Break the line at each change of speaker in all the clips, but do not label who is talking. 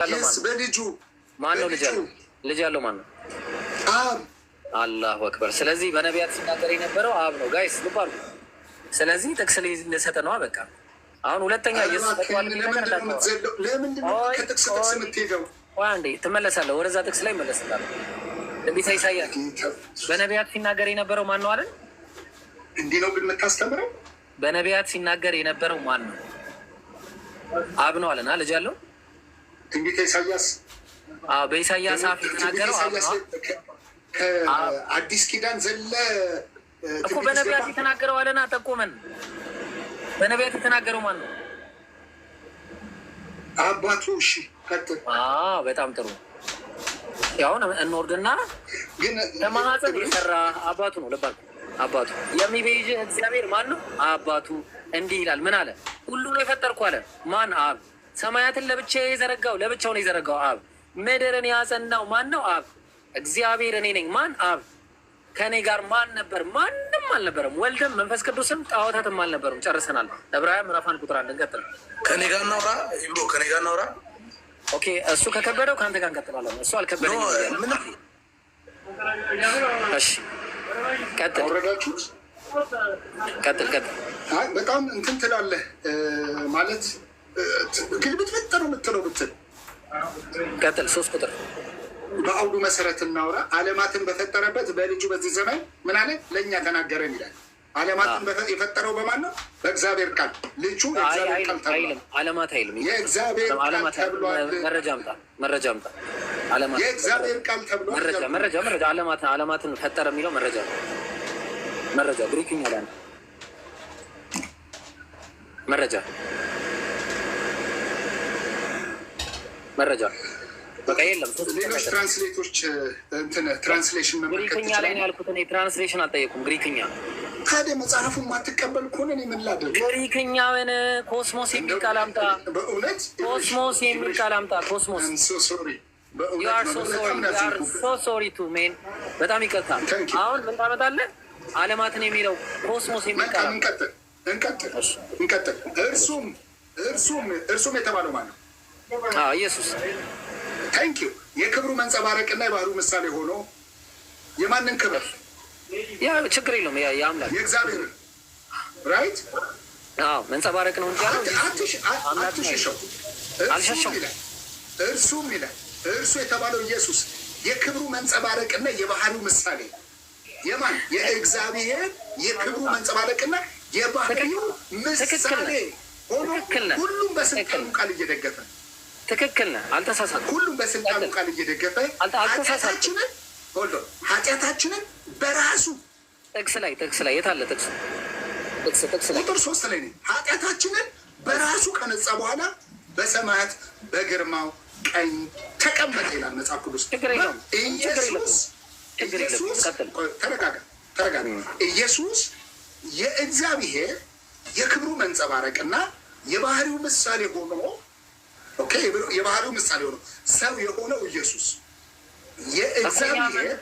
በልጁ
ማን ነው ልጅ ያለው ማን ነው?
አብ።
አላሁ አክበር። ስለዚህ በነቢያት ሲናገር የነበረው አብ ነው። ጋይስ ልብ አድርጉ። ስለዚህ ጥቅስ ልሰጥ ነው። በቃ አሁን ሁለተኛ ኢየሱስ
ለምንድን ነው ከጥቅስ የምትሄደው?
አንዴ ትመለሳለህ። ወደዛ ጥቅስ ላይ መለስላለሁ። ትንቢተ ኢሳይያስ በነቢያት ሲናገር የነበረው ማን ነው አለን?
እንዲህ ነው ግን የምታስተምረው?
በነቢያት ሲናገር የነበረው ማን ነው? አብ ነው አለና ልጅ ያለው
ትንቢተ ኢሳይያስ
በኢሳይያስ አፍ የተናገረው አብ ነው።
ከአዲስ ኪዳን ዘለ
እኮ በነቢያት የተናገረው አለና ጠቆመን። በነቢያት የተናገረው ማን ነው?
አባቱ። እሺ ቀጥል።
በጣም ጥሩ። ያውን እንወርድና ግን ለማህፀን የሰራ አባቱ ነው። ልባል አባቱ የሚቤዥ እግዚአብሔር ማን ነው? አባቱ። እንዲህ ይላል። ምን አለ? ሁሉ ነው የፈጠርኩ አለ። ማን? አብ። ሰማያትን ለብቻ የዘረጋው ለብቻው ነው የዘረጋው አብ። ምድርን ያጸናው ማን ነው? አብ። እግዚአብሔር እኔ ነኝ። ማን? አብ። ከእኔ ጋር ማን ነበር? ማንም አልነበረም። ወልድም መንፈስ ቅዱስም ጣዖታትም አልነበሩም። ጨርሰናል። ዕብራውያን ምዕራፍ 1 ቁጥር 1 እንቀጥል።
ከኔ ጋር እናውራ ብሎ ከኔ ጋር እናውራ።
ኦኬ፣ እሱ ከከበደው ከአንተ ጋር እንቀጥላለን። እሱ አልከበደኝ። እሺ ቀጥል።
ወረዳችሁት?
ቀጥል።
በጣም እንትን ትላለህ ማለት ግልብጥብጥ ነው የምትለው ብትል
ቀጥል። 3 ቁጥር
በአውዱ መሰረት እናውራ። ዓለማትን በፈጠረበት በልጁ በዚህ ዘመን ምን አለ? ለእኛ ተናገረን ይላል። ዓለማትን የፈጠረው በማን ነው? በእግዚአብሔር ቃል። ልጁ የእግዚአብሔር ቃል ተብሏል።
ዓለማት አይልም።
የእግዚአብሔር ቃል ተብሏል።
መረጃ አምጣ።
የእግዚአብሔር ቃል ተብሏል።
መረጃ ዓለማትን ፈጠረ የሚለው መረጃ ግሪክኛ ላይ ነው። መረጃ በቃ የለም።
ሌሎች ትራንስሌቶች ትራንስሌሽን መመልከት
ግሪክኛ ላይ ነው ያልኩት። እኔ ትራንስሌሽን አልጠየኩም። ግሪክኛ
ታዲያ መጽሐፉን ማትቀበል ከሆነ እኔ ምን ላድርግ?
ግሪክኛውን ኮስሞስ የሚል ቃል አምጣ።
በእውነት
ኮስሞስ የሚል ቃል አምጣ። ኮስሞስ ሶሪ ቱ ሜን በጣም ይቀጣ። አሁን ምን ታመጣለህ? ዓለማትን የሚለው ኮስሞስ የሚል ቃል
እንቀጥል። እርሱም የተባለው ማን ነው?
ኢየሱስ።
ታንኪዩ። የክብሩ መንጸባረቅና የባህሪው ምሳሌ ሆኖ የማንን ክብር?
ያ ችግር የለውም። የአምላክ
የእግዚአብሔርን ራይት
መንጸባረቅ ነው እንጂ
አትሽሸው።
አልሸሸውም።
እርሱም ይላል እርሱ የተባለው ኢየሱስ የክብሩ መንጸባረቅና የባህሪው ምሳሌ የማን? የእግዚአብሔር የክብሩ መንጸባረቅና የባህሪው ምሳሌ ሆኖ ሁሉም በስልጣኑ ቃል እየደገፈ
ትክክል ነህ። አልተሳሳትም።
ሁሉም በስልጣኑ ቃል እየደገፈ ኃጢአታችንን በራሱ
ጥቅስ ላይ የት አለ ጥቅስ ላይ
ቁጥር 3 ላይ ነው። ኃጢአታችንን በራሱ ከነጻ በኋላ በሰማያት በግርማው ቀኝ ተቀመጠ ይላል መጽሐፍ ቅዱስ። ተረጋጋ። ኢየሱስ የእግዚአብሔር የክብሩ መንጸባረቅና የባህሪው ምሳሌ ሆኖ የባህሪው ምሳሌ ሆኖ ሰው የሆነው ኢየሱስ የእግዚአብሔር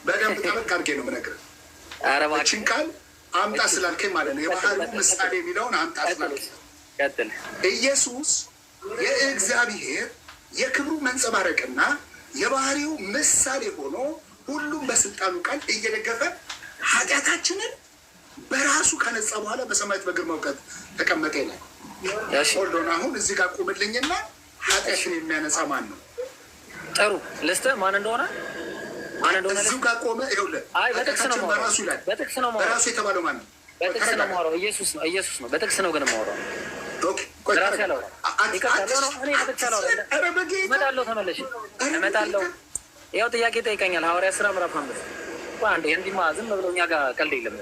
በደንብ ጠበቅ አድርጌ ነው የምነግርህ። ይህችን ቃል አምጣ ስላልከኝ ማለት ነው። የባህሪው ምሳሌ የሚለውን አምጣ ስላልከኝ ኢየሱስ የእግዚአብሔር የክብሩ መንጸባረቅና የባህሪው ምሳሌ ሆኖ ሁሉም በስልጣኑ ቃል እየደገፈ ኃጢአታችንን በራሱ ከነጻ በኋላ በሰማያት በግርማው ቀኝ ተቀመጠ ይላል። ሆልዶን አሁን እዚህ ጋር ቁምልኝና ኃጢአትን የሚያነጻ ማን ነው?
ጥሩ ልስጥህ ማን እንደሆነ
እዚሁ ጋር ቆመ። ይኸውልህ ኃጢአታችን በራሱ ይላል። በራሱ የተባለው ማን ነው?
በጥቅስ ነው የማወራው። ኢየሱስ ነው። በጥቅስ ነው ግን የማወራው። እመጣለሁ። ያው ጥያቄ ጠይቀኛል። ሐዋርያት ሥራ ምዕራፍ 5 አንዴ እንዲማ ዝም ብሎ እኛ ጋር ቀልድ የለም።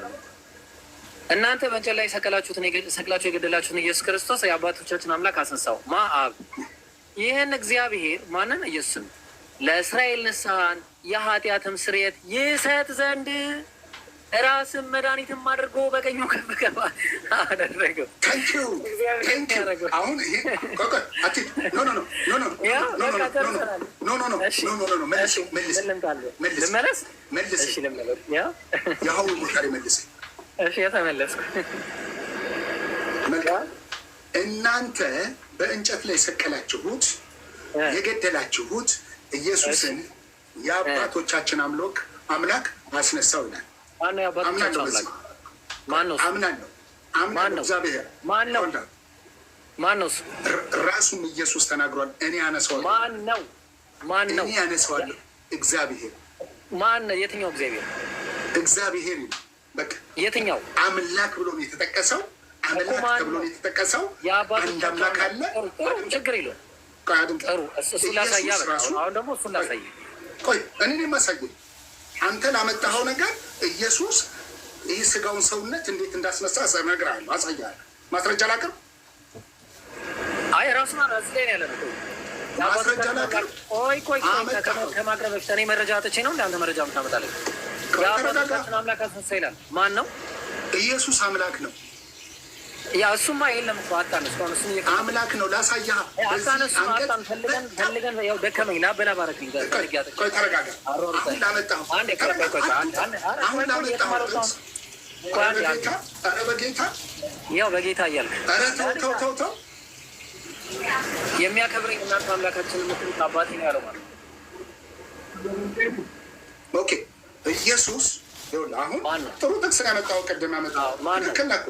እናንተ በእንጨት ላይ ሰቅላችሁ የገደላችሁትን ኢየሱስ ክርስቶስ የአባቶቻችን አምላክ አስነሳው። አብ። ይህን እግዚአብሔር ማንን? ኢየሱስን ለእስራኤል ንስሐን የኃጢአትም ስርየት ይሰጥ ዘንድ ራስን መድኃኒትም አድርጎ በቀኙ ከፍ ከፍ አደረገው። የተመለስኩ
እናንተ በእንጨት ላይ ሰቀላችሁት የገደላችሁት ኢየሱስን የአባቶቻችን አምላክ አስነሳው ይላል። አምናለሁ። እግዚአብሔር
ማነው?
ራሱም ኢየሱስ ተናግሯል። እኔ አነሳዋለሁ። ማነው? እኔ አነሳዋለሁ። እግዚአብሔር።
ማነው? የትኛው እግዚአብሔር?
እግዚአብሔር። በቃ
የትኛው
አምላክ ብሎ ነው የተጠቀሰው? አምላክ ተብሎ ነው የተጠቀሰው። አንድ አምላክ አለ።
ችግር የለውም። ጥሩ፣ እሱን ላሳያ። አሁን ደግሞ እሱን ላሳያ።
ቆይ እኔ የማሳየው አንተ ላመጣኸው ነገር ኢየሱስ ይህ ስጋውን ሰውነት እንዴት እንዳስነሳ እነግርሃለሁ፣ አሳያለሁ። ማስረጃ ላቅርብ?
አይ ራሱ እዚህ ላይ ነው ያለ
ማስረጃ ላቅርብ?
ቆይ ከማቅረብ በፊት እኔ መረጃ አጥቼ ነው እንደ አንተ መረጃ የምታመጣለህ? የአባቶቻችን አምላክ አስነሳ ይላል። ማን ነው?
ኢየሱስ አምላክ ነው።
ያ እሱማ የለም እኮ አታነሱ።
አምላክ ነው። ላሳያ
ፈልገን ያው ደከመኝ ላበላ ባረክኝ።
ቆይ ተረጋጋ። በጌታ
ያው በጌታ እያልክ
ተው
የሚያከብረኝ እናንተ አምላካችን የምትሉት አባቴ ነው ያለው ማለት
ኦኬ። ኢየሱስ አሁን ጥሩ ጥቅስ ያመጣው ቅድም ያመጣው ልክ ነህ።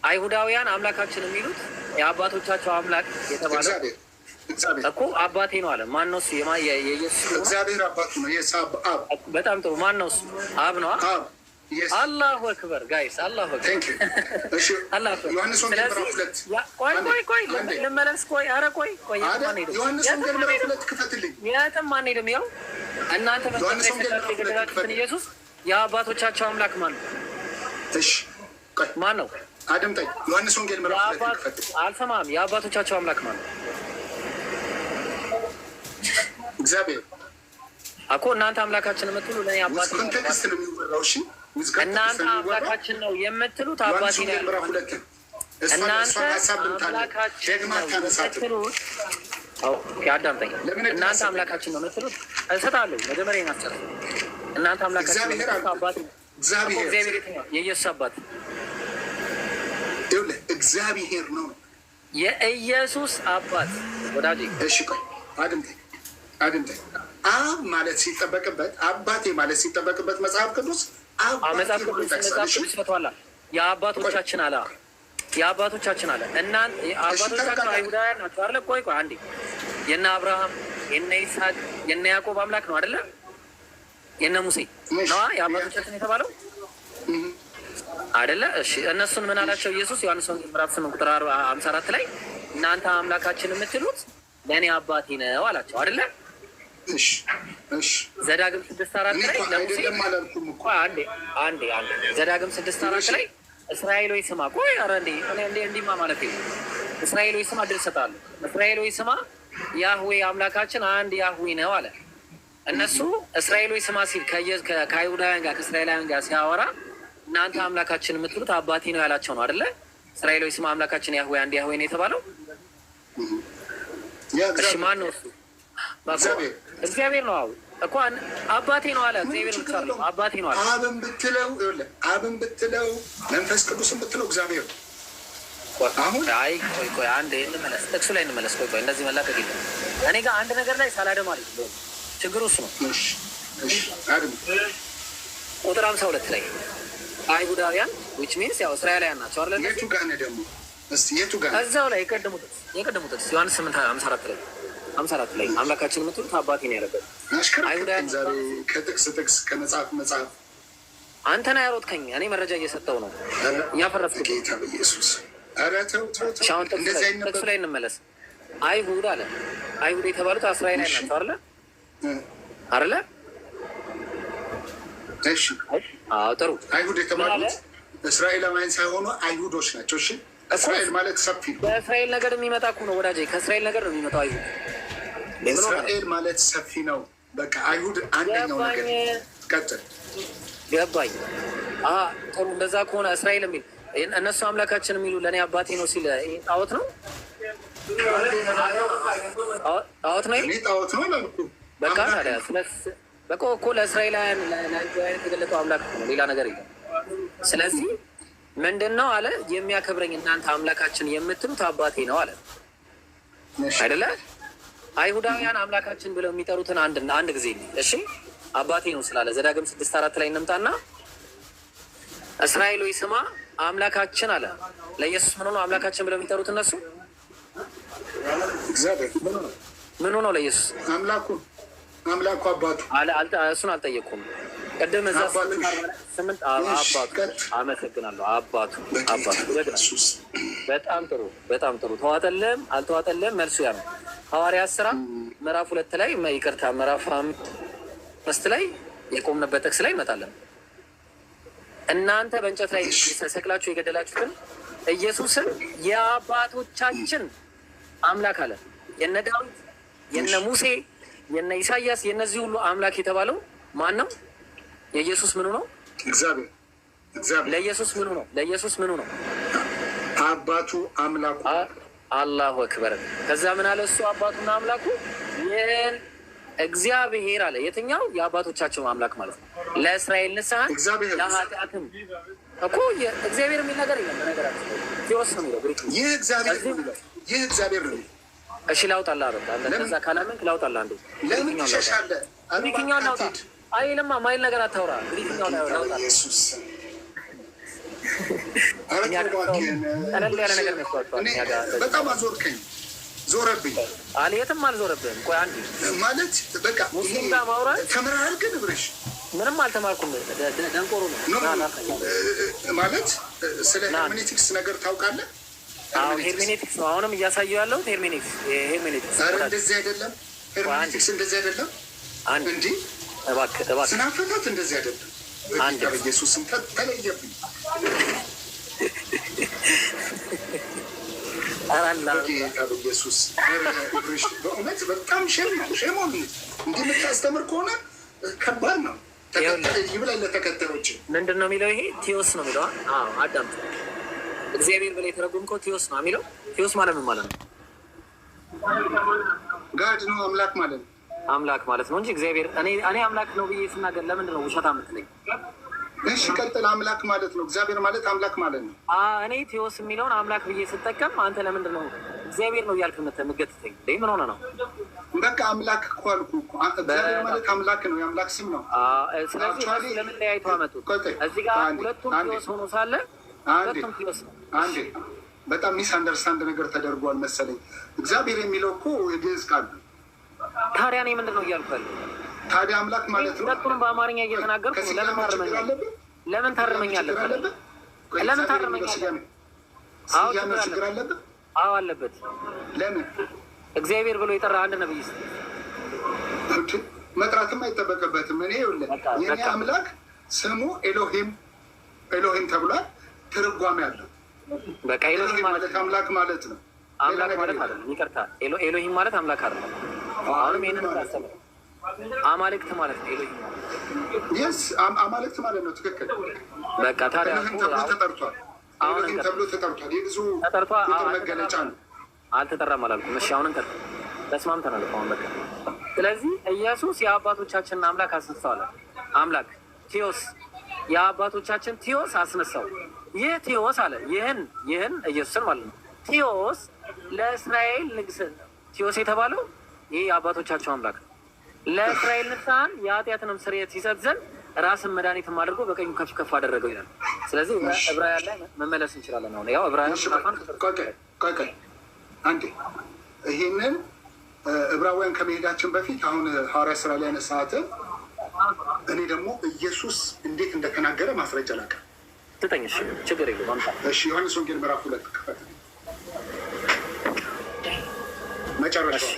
አይሁዳውያን አምላካችን የሚሉት የአባቶቻቸው አምላክ የተባለው እኮ አባቴ ነው አለ። ማን ነው እሱ? የኢየሱስ
እግዚአብሔር አባቱ ነው።
በጣም ጥሩ። ማን ነው እሱ? አብ ነው። አላሁ አክበር ጋይስ፣ አላሁ አክበር።
ዮሐንስ ወንጌል ምዕራፍ 2
ቆይ ልመለስ። ኧረ ቆይ
ዮሐንስ ወንጌል ምዕራፍ 2 ክፈትልኝ።
የትም አንሄድም። ያው እናንተ መስጠት ኢየሱስ የአባቶቻቸው አምላክ ማን ነው?
እሺ
ማን ነው?
አድምጠኝ። ዮሐንስ ወንጌል ምዕራፍ 2 ክፈት።
አልሰማም። የአባቶቻቸው አምላክ ማን ነው?
እግዚአብሔር
እኮ እናንተ አምላካችን የምትሉ ለእኔ አባቴ ነው።
ኮንቴክስት ነው የሚወራው። እሺ
እናንተ አምላካችን ነው የምትሉት አባቴ ነው። እናንተ አምላካችን ነው የምትሉት አዳምጠኝ። እናንተ አምላካችን ነው የምትሉት እሰጣለሁ። መጀመሪያ ናስጨርስ። እናንተ አምላካችን ነው የምትሉት አባቴ ነው። እግዚአብሔር የትኛው? የኢየሱስ አባት
እግዚአብሔር ነው።
የኢየሱስ አባት ወዳጅ።
እሺ ቆይ አድምጠኝ። አብ ማለት ሲጠበቅበት አባቴ ማለት ሲጠበቅበት መጽሐፍ ቅዱስ
ይፈቷላ። የአባቶቻችን አለ እናንተ አባቶቻችን አይሁዳውያን ናቸው አይደለ? ቆይ አንዴ የነ አብርሃም የነ ይስሐቅ የነ ያዕቆብ አምላክ ነው አይደለ? የነ ሙሴ ነዋ የአባቶቻችን የተባለው አይደለ? እሺ እነሱን ምን አላቸው ኢየሱስ? ዮሐንስ ወንጌል ምዕራፍ 8 ቁጥር 54 ላይ እናንተ አምላካችን የምትሉት ለእኔ አባቴ ነው አላቸው አይደለ? ዘዳግም 6:4 ላይ ለሙሴ አንዴ ዘዳግም 6:4 ላይ እስራኤል ሆይ ስማ። ቆይ ኧረ እንዲማ ማለት ነው። እስራኤል ሆይ ስማ ድል እሰጥሃለሁ። እስራኤል ሆይ ስማ ያህዌ አምላካችን አንድ ያህዌ ነው አለ። እነሱ እስራኤል ሆይ ስማ ሲል ከአይሁዳውያን ጋር ከእስራኤላውያን ጋር ሲያወራ እናንተ አምላካችን የምትሉት አባቴ ነው ያላቸው ነው አይደለ? እስራኤል ሆይ ስማ አምላካችን ያህዌ አንድ ያህዌ ነው የተባለው። እሺ ማን ነው እሱ? እግዚአብሔር ነው እኮ አባቴ ነው አለ። እግዚአብሔር ነው አባቴ ነው አለ።
አብን ብትለው መንፈስ ቅዱስን ብትለው እግዚአብሔር ነው።
አሁን አይ ቆይ አንዴ እንመለስ፣ ጥቅሱ ላይ እንመለስ። ቆይ እንደዚህ መላቀቅ የለም። እኔ ጋር አንድ ነገር ላይ ሳላደማ ችግሩ እሱ ነው። ቁጥር 52 ላይ አይሁዳውያን which means ያው እስራኤላውያን ናቸው አይደል?
የቱ ጋር ነው ደግሞ? እስቲ የቱ ጋር?
እዛው ላይ የቀደሙት ዮሐንስ 8:54 ላይ 54 ላይ አምላካችን የምትሉት አባቴ ነው ያለበት።
አይሁዳውያን ዛሬ ከጥቅስ ከመጽሐፍ
አንተና ያሮጥከኝ እኔ መረጃ እየሰጠው ነው እያፈረስኩት።
ጌታ በኢየሱስ ኧረ ተው።
ጥቅሱ ላይ እንመለስ። አይሁድ አለ። አይሁድ የተባሉት እስራኤላውያን ናቸው አይደለ?
እሺ
አዎ ጥሩ።
አይሁድ የተባሉት እስራኤላውያን ሳይሆኑ አይሁዶች ናቸው። እሺ እስራኤል ማለት ሰፊ ነው።
በእስራኤል ነገር የሚመጣ እኮ ነው ወዳጄ። ከእስራኤል ነገር ነው የሚመጣው አይሁድ።
እስራኤል ማለት ሰፊ ነው። በቃ አይሁድ አንደኛው ነገር። ቀጥል።
ገባኝ። ጥሩ። እንደዛ ከሆነ እስራኤል የሚል እነሱ አምላካችን የሚሉ ለእኔ አባቴ ነው ሲል ጣዖት ነው? ጣዖት ነው?
እኔ ጣዖት ነው አላልኩም።
በቃ ታዲያ በቃ እኮ ለእስራኤላውያን የተገለጠው አምላክ ነው፣ ሌላ ነገር የለም። ስለዚህ ምንድን ነው አለ? የሚያከብረኝ እናንተ አምላካችን የምትሉት አባቴ ነው አለ አይደለ? አይሁዳውያን አምላካችን ብለው የሚጠሩትን አንድ ጊዜ እሺ አባቴ ነው ስላለ ዘዳግም 6:4 ላይ እንምጣና እስራኤል ሆይ ስማ አምላካችን አለ። ለኢየሱስ ምን ሆኖ አምላካችን ብለው የሚጠሩት እነሱ
እግዚአብሔር
ምን ሆኖ ለኢየሱስ
አምላኩ አባቱ
አለ። እሱን አልጠየቅኩም። ቅድም እዛ 8 አባቱ አመሰግናለሁ። አባቱ በጣም ጥሩ ተዋጠለም አልተዋጠለም መልሱ ያ ነው። ሐዋርያት ሥራ ምዕራፍ 2 ላይ ይቅርታ ምዕራፍ 5 ላይ የቆምንበት ጥቅስ ላይ እንመጣለን። እናንተ በእንጨት ላይ ሰቅላችሁ የገደላችሁትን ኢየሱስን የአባቶቻችን አምላክ አለ። የነ ዳዊት የነ ሙሴ የነ ኢሳያስ የነዚህ ሁሉ አምላክ የተባለው ማን ነው? የኢየሱስ ምኑ ነው?
እግዚአብሔር።
ለኢየሱስ ምኑ ነው? ለኢየሱስ ምኑ ነው?
አባቱ አምላኩ።
አላሁ አክበር። ከዛ ምን አለ እሱ አባቱና አምላኩ ይህን እግዚአብሔር አለ። የትኛው? የአባቶቻቸው አምላክ ማለት ነው። ለእስራኤል ንስሐን ለኃጢአትም እኮ እግዚአብሔር የሚል ነገር የለም። በነገራችን ቴዎስ ነው የሚለው ግሪክ።
ይህ እግዚአብሔር ነው።
እሺ ላውጣልህ። በቃ እንደዛ ካላመንክ ላውጣልህ። አንዴ
ለምን ትሸሻለህ?
ግሪክኛውን ላውጣ። አይልማ ማይል ነገር አታውራ። ግሪክኛውን ላውጣ።
ኢየሱስ
ቀለል ያለ ነገር ነው።
በጣም አዞርከኝ፣ ዞረብኝ።
የትም አልዞረብህም። ቆይ አንዴ
ማለት በቃ
ሙስሊም ጋር ማውራት
ተምረሃል? ግን ብሬሽ
ምንም አልተማርኩም። ደንቆሮ ነው
ማለት ስለ ሄርሜኔቲክስ ነገር ታውቃለህ?
ሄርሜኔቲክስ ነው አሁንም እያሳየው ያለው ሄርሜኔቲክስ።
ኧረ እንደዚህ አይደለም። ሄርሜኔቲክስ እንደዚህ አይደለም። እንዲ
እባክህ
ስናፈታት እንደዚህ አይደለም። በኢየሱስም ተለየብኝ። በጌታ በኢየሱስ በእውነት በጣም ሼም ነው። እንዲህ የምታስተምር ከሆነ ከባድ ነው። ይብላኝ ለተከታዮች።
ምንድን ነው የሚለው? ይሄ ቴዎስ ነው የሚለው። አዳምጥ። እግዚአብሔር ብለህ የተረጎምከው ቴዎስ ነው የሚለው። ቴዎስ ማለት ምን ማለት ነው?
ጋድ ነው፣ አምላክ ማለት ነው።
አምላክ ማለት ነው እንጂ እግዚአብሔር እኔ አምላክ ነው ብዬ ስናገር ለምንድን ነው ውሸታ የምትለኝ?
እሺ ቀጥል። አምላክ ማለት ነው። እግዚአብሔር ማለት አምላክ ማለት ነው።
እኔ ቴዎስ የሚለውን አምላክ ብዬ ስጠቀም አንተ ለምንድን ነው እግዚአብሔር ነው እያልክ የምትገትተኝ? ምን ሆነ ነው?
በቃ አምላክ እኮ አልኩህ እኮ። እግዚአብሔር ማለት አምላክ ነው፣ የአምላክ ስም ነው።
ስለዚህ ለምን ለያይተው አመጡት? እዚህ ጋር ሁለቱም ቴዎስ ሆኖ ሳለ ሁለቱም ቴዎስ ነው።
አንዴ በጣም ሚስ አንደርስታንድ ነገር ተደርጓል መሰለኝ። እግዚአብሔር የሚለው እኮ የግዕዝ ቃል ነው።
ታዲያ እኔ ምንድን ነው እያልኩ ያለው?
ታዲያ አምላክ ማለት ነው።
ሁለቱንም በአማርኛ እየተናገርኩ ለምን ታርመኛለህ? ለምን ታርመኛለህ? ለምን ታርመኛለህ?
ስያሜ ችግር አለበት?
አዎ አለበት።
ለምን?
እግዚአብሔር ብሎ የጠራ አንድ ነብይ
መጥራትም አይጠበቅበትም። እኔ ይኸውልህ የኔ አምላክ ስሙ ኤሎሂም ተብሏል። ትርጓሜ አለው።
በቃ ኤሎሂም
ማለት አምላክ ማለት ነው።
አምላክ ማለት አይደለም። ይቅርታ፣ ኤሎሂም ማለት አምላክ አይደለም። አሁንም ይሄንን ታሰበ አማልክት ማለት ነው። ኤሎሂም
የስ አማልክት ማለት ነው። ትክክል።
በቃ ታዲያ
ተብሎ ተጠርቷል። ኤሎሂም ተብሎ ተጠርቷል። የብዙ ቁጥር መገለጫ ነው።
አልተጠራም አላልኩም። እሺ አሁን ተስማምተናል። አሁን በቃ ስለዚህ ኢየሱስ የአባቶቻችንን አምላክ አስነሳዋል። አምላክ ቴዎስ የአባቶቻችን ቴዎስ አስነሳው። ይህ ቴዎስ አለ ይህን ኢየሱስን ማለት ነው። ቴዎስ ለእስራኤል ንግስ ቴዎስ የተባለው ይህ የአባቶቻቸው አምላክ ነው። ለእስራኤል ንስሐን የኃጢአትንም ስርየት ሲሰጥ ዘንድ ራስን መድኃኒትም አድርጎ በቀኙ ከፍ ከፍ አደረገው ይላል። ስለዚህ ዕብራውያን ላይ መመለስ እንችላለን። አሁን ያው ዕብራውያን
ቆይ አንዴ ይሄንን ዕብራውያን ከመሄዳችን በፊት አሁን ሐዋርያት ሥራ ላይ ያነሳሃትን እኔ ደግሞ ኢየሱስ እንዴት እንደተናገረ ማስረጃ ላቀርብ።
ትጠኝ። እሺ ችግር የለውም አምጣ።
እሺ ዮሐንስ ወንጌል ምዕራፍ 2 ክፈት። መጨረሻው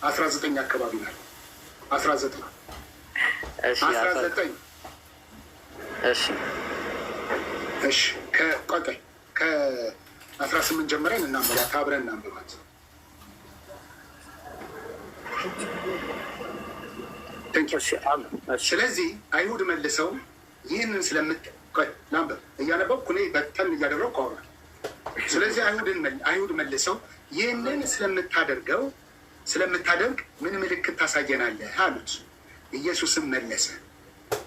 19 አካባቢ ነው። 19 እሺ ከ18 ጀምረን እናንብባት፣ አብረን እናንብባት። ስለዚህ አይሁድ መልሰው ይህንን ላንብብ እያነበብኩ እኔ በተን እያደረግኩ አወራለሁ። ስለዚህ አይሁድ መልሰው ይህንን ስለምታደርግ ምን ምልክት ታሳየናለህ አሉት። ኢየሱስም መለሰ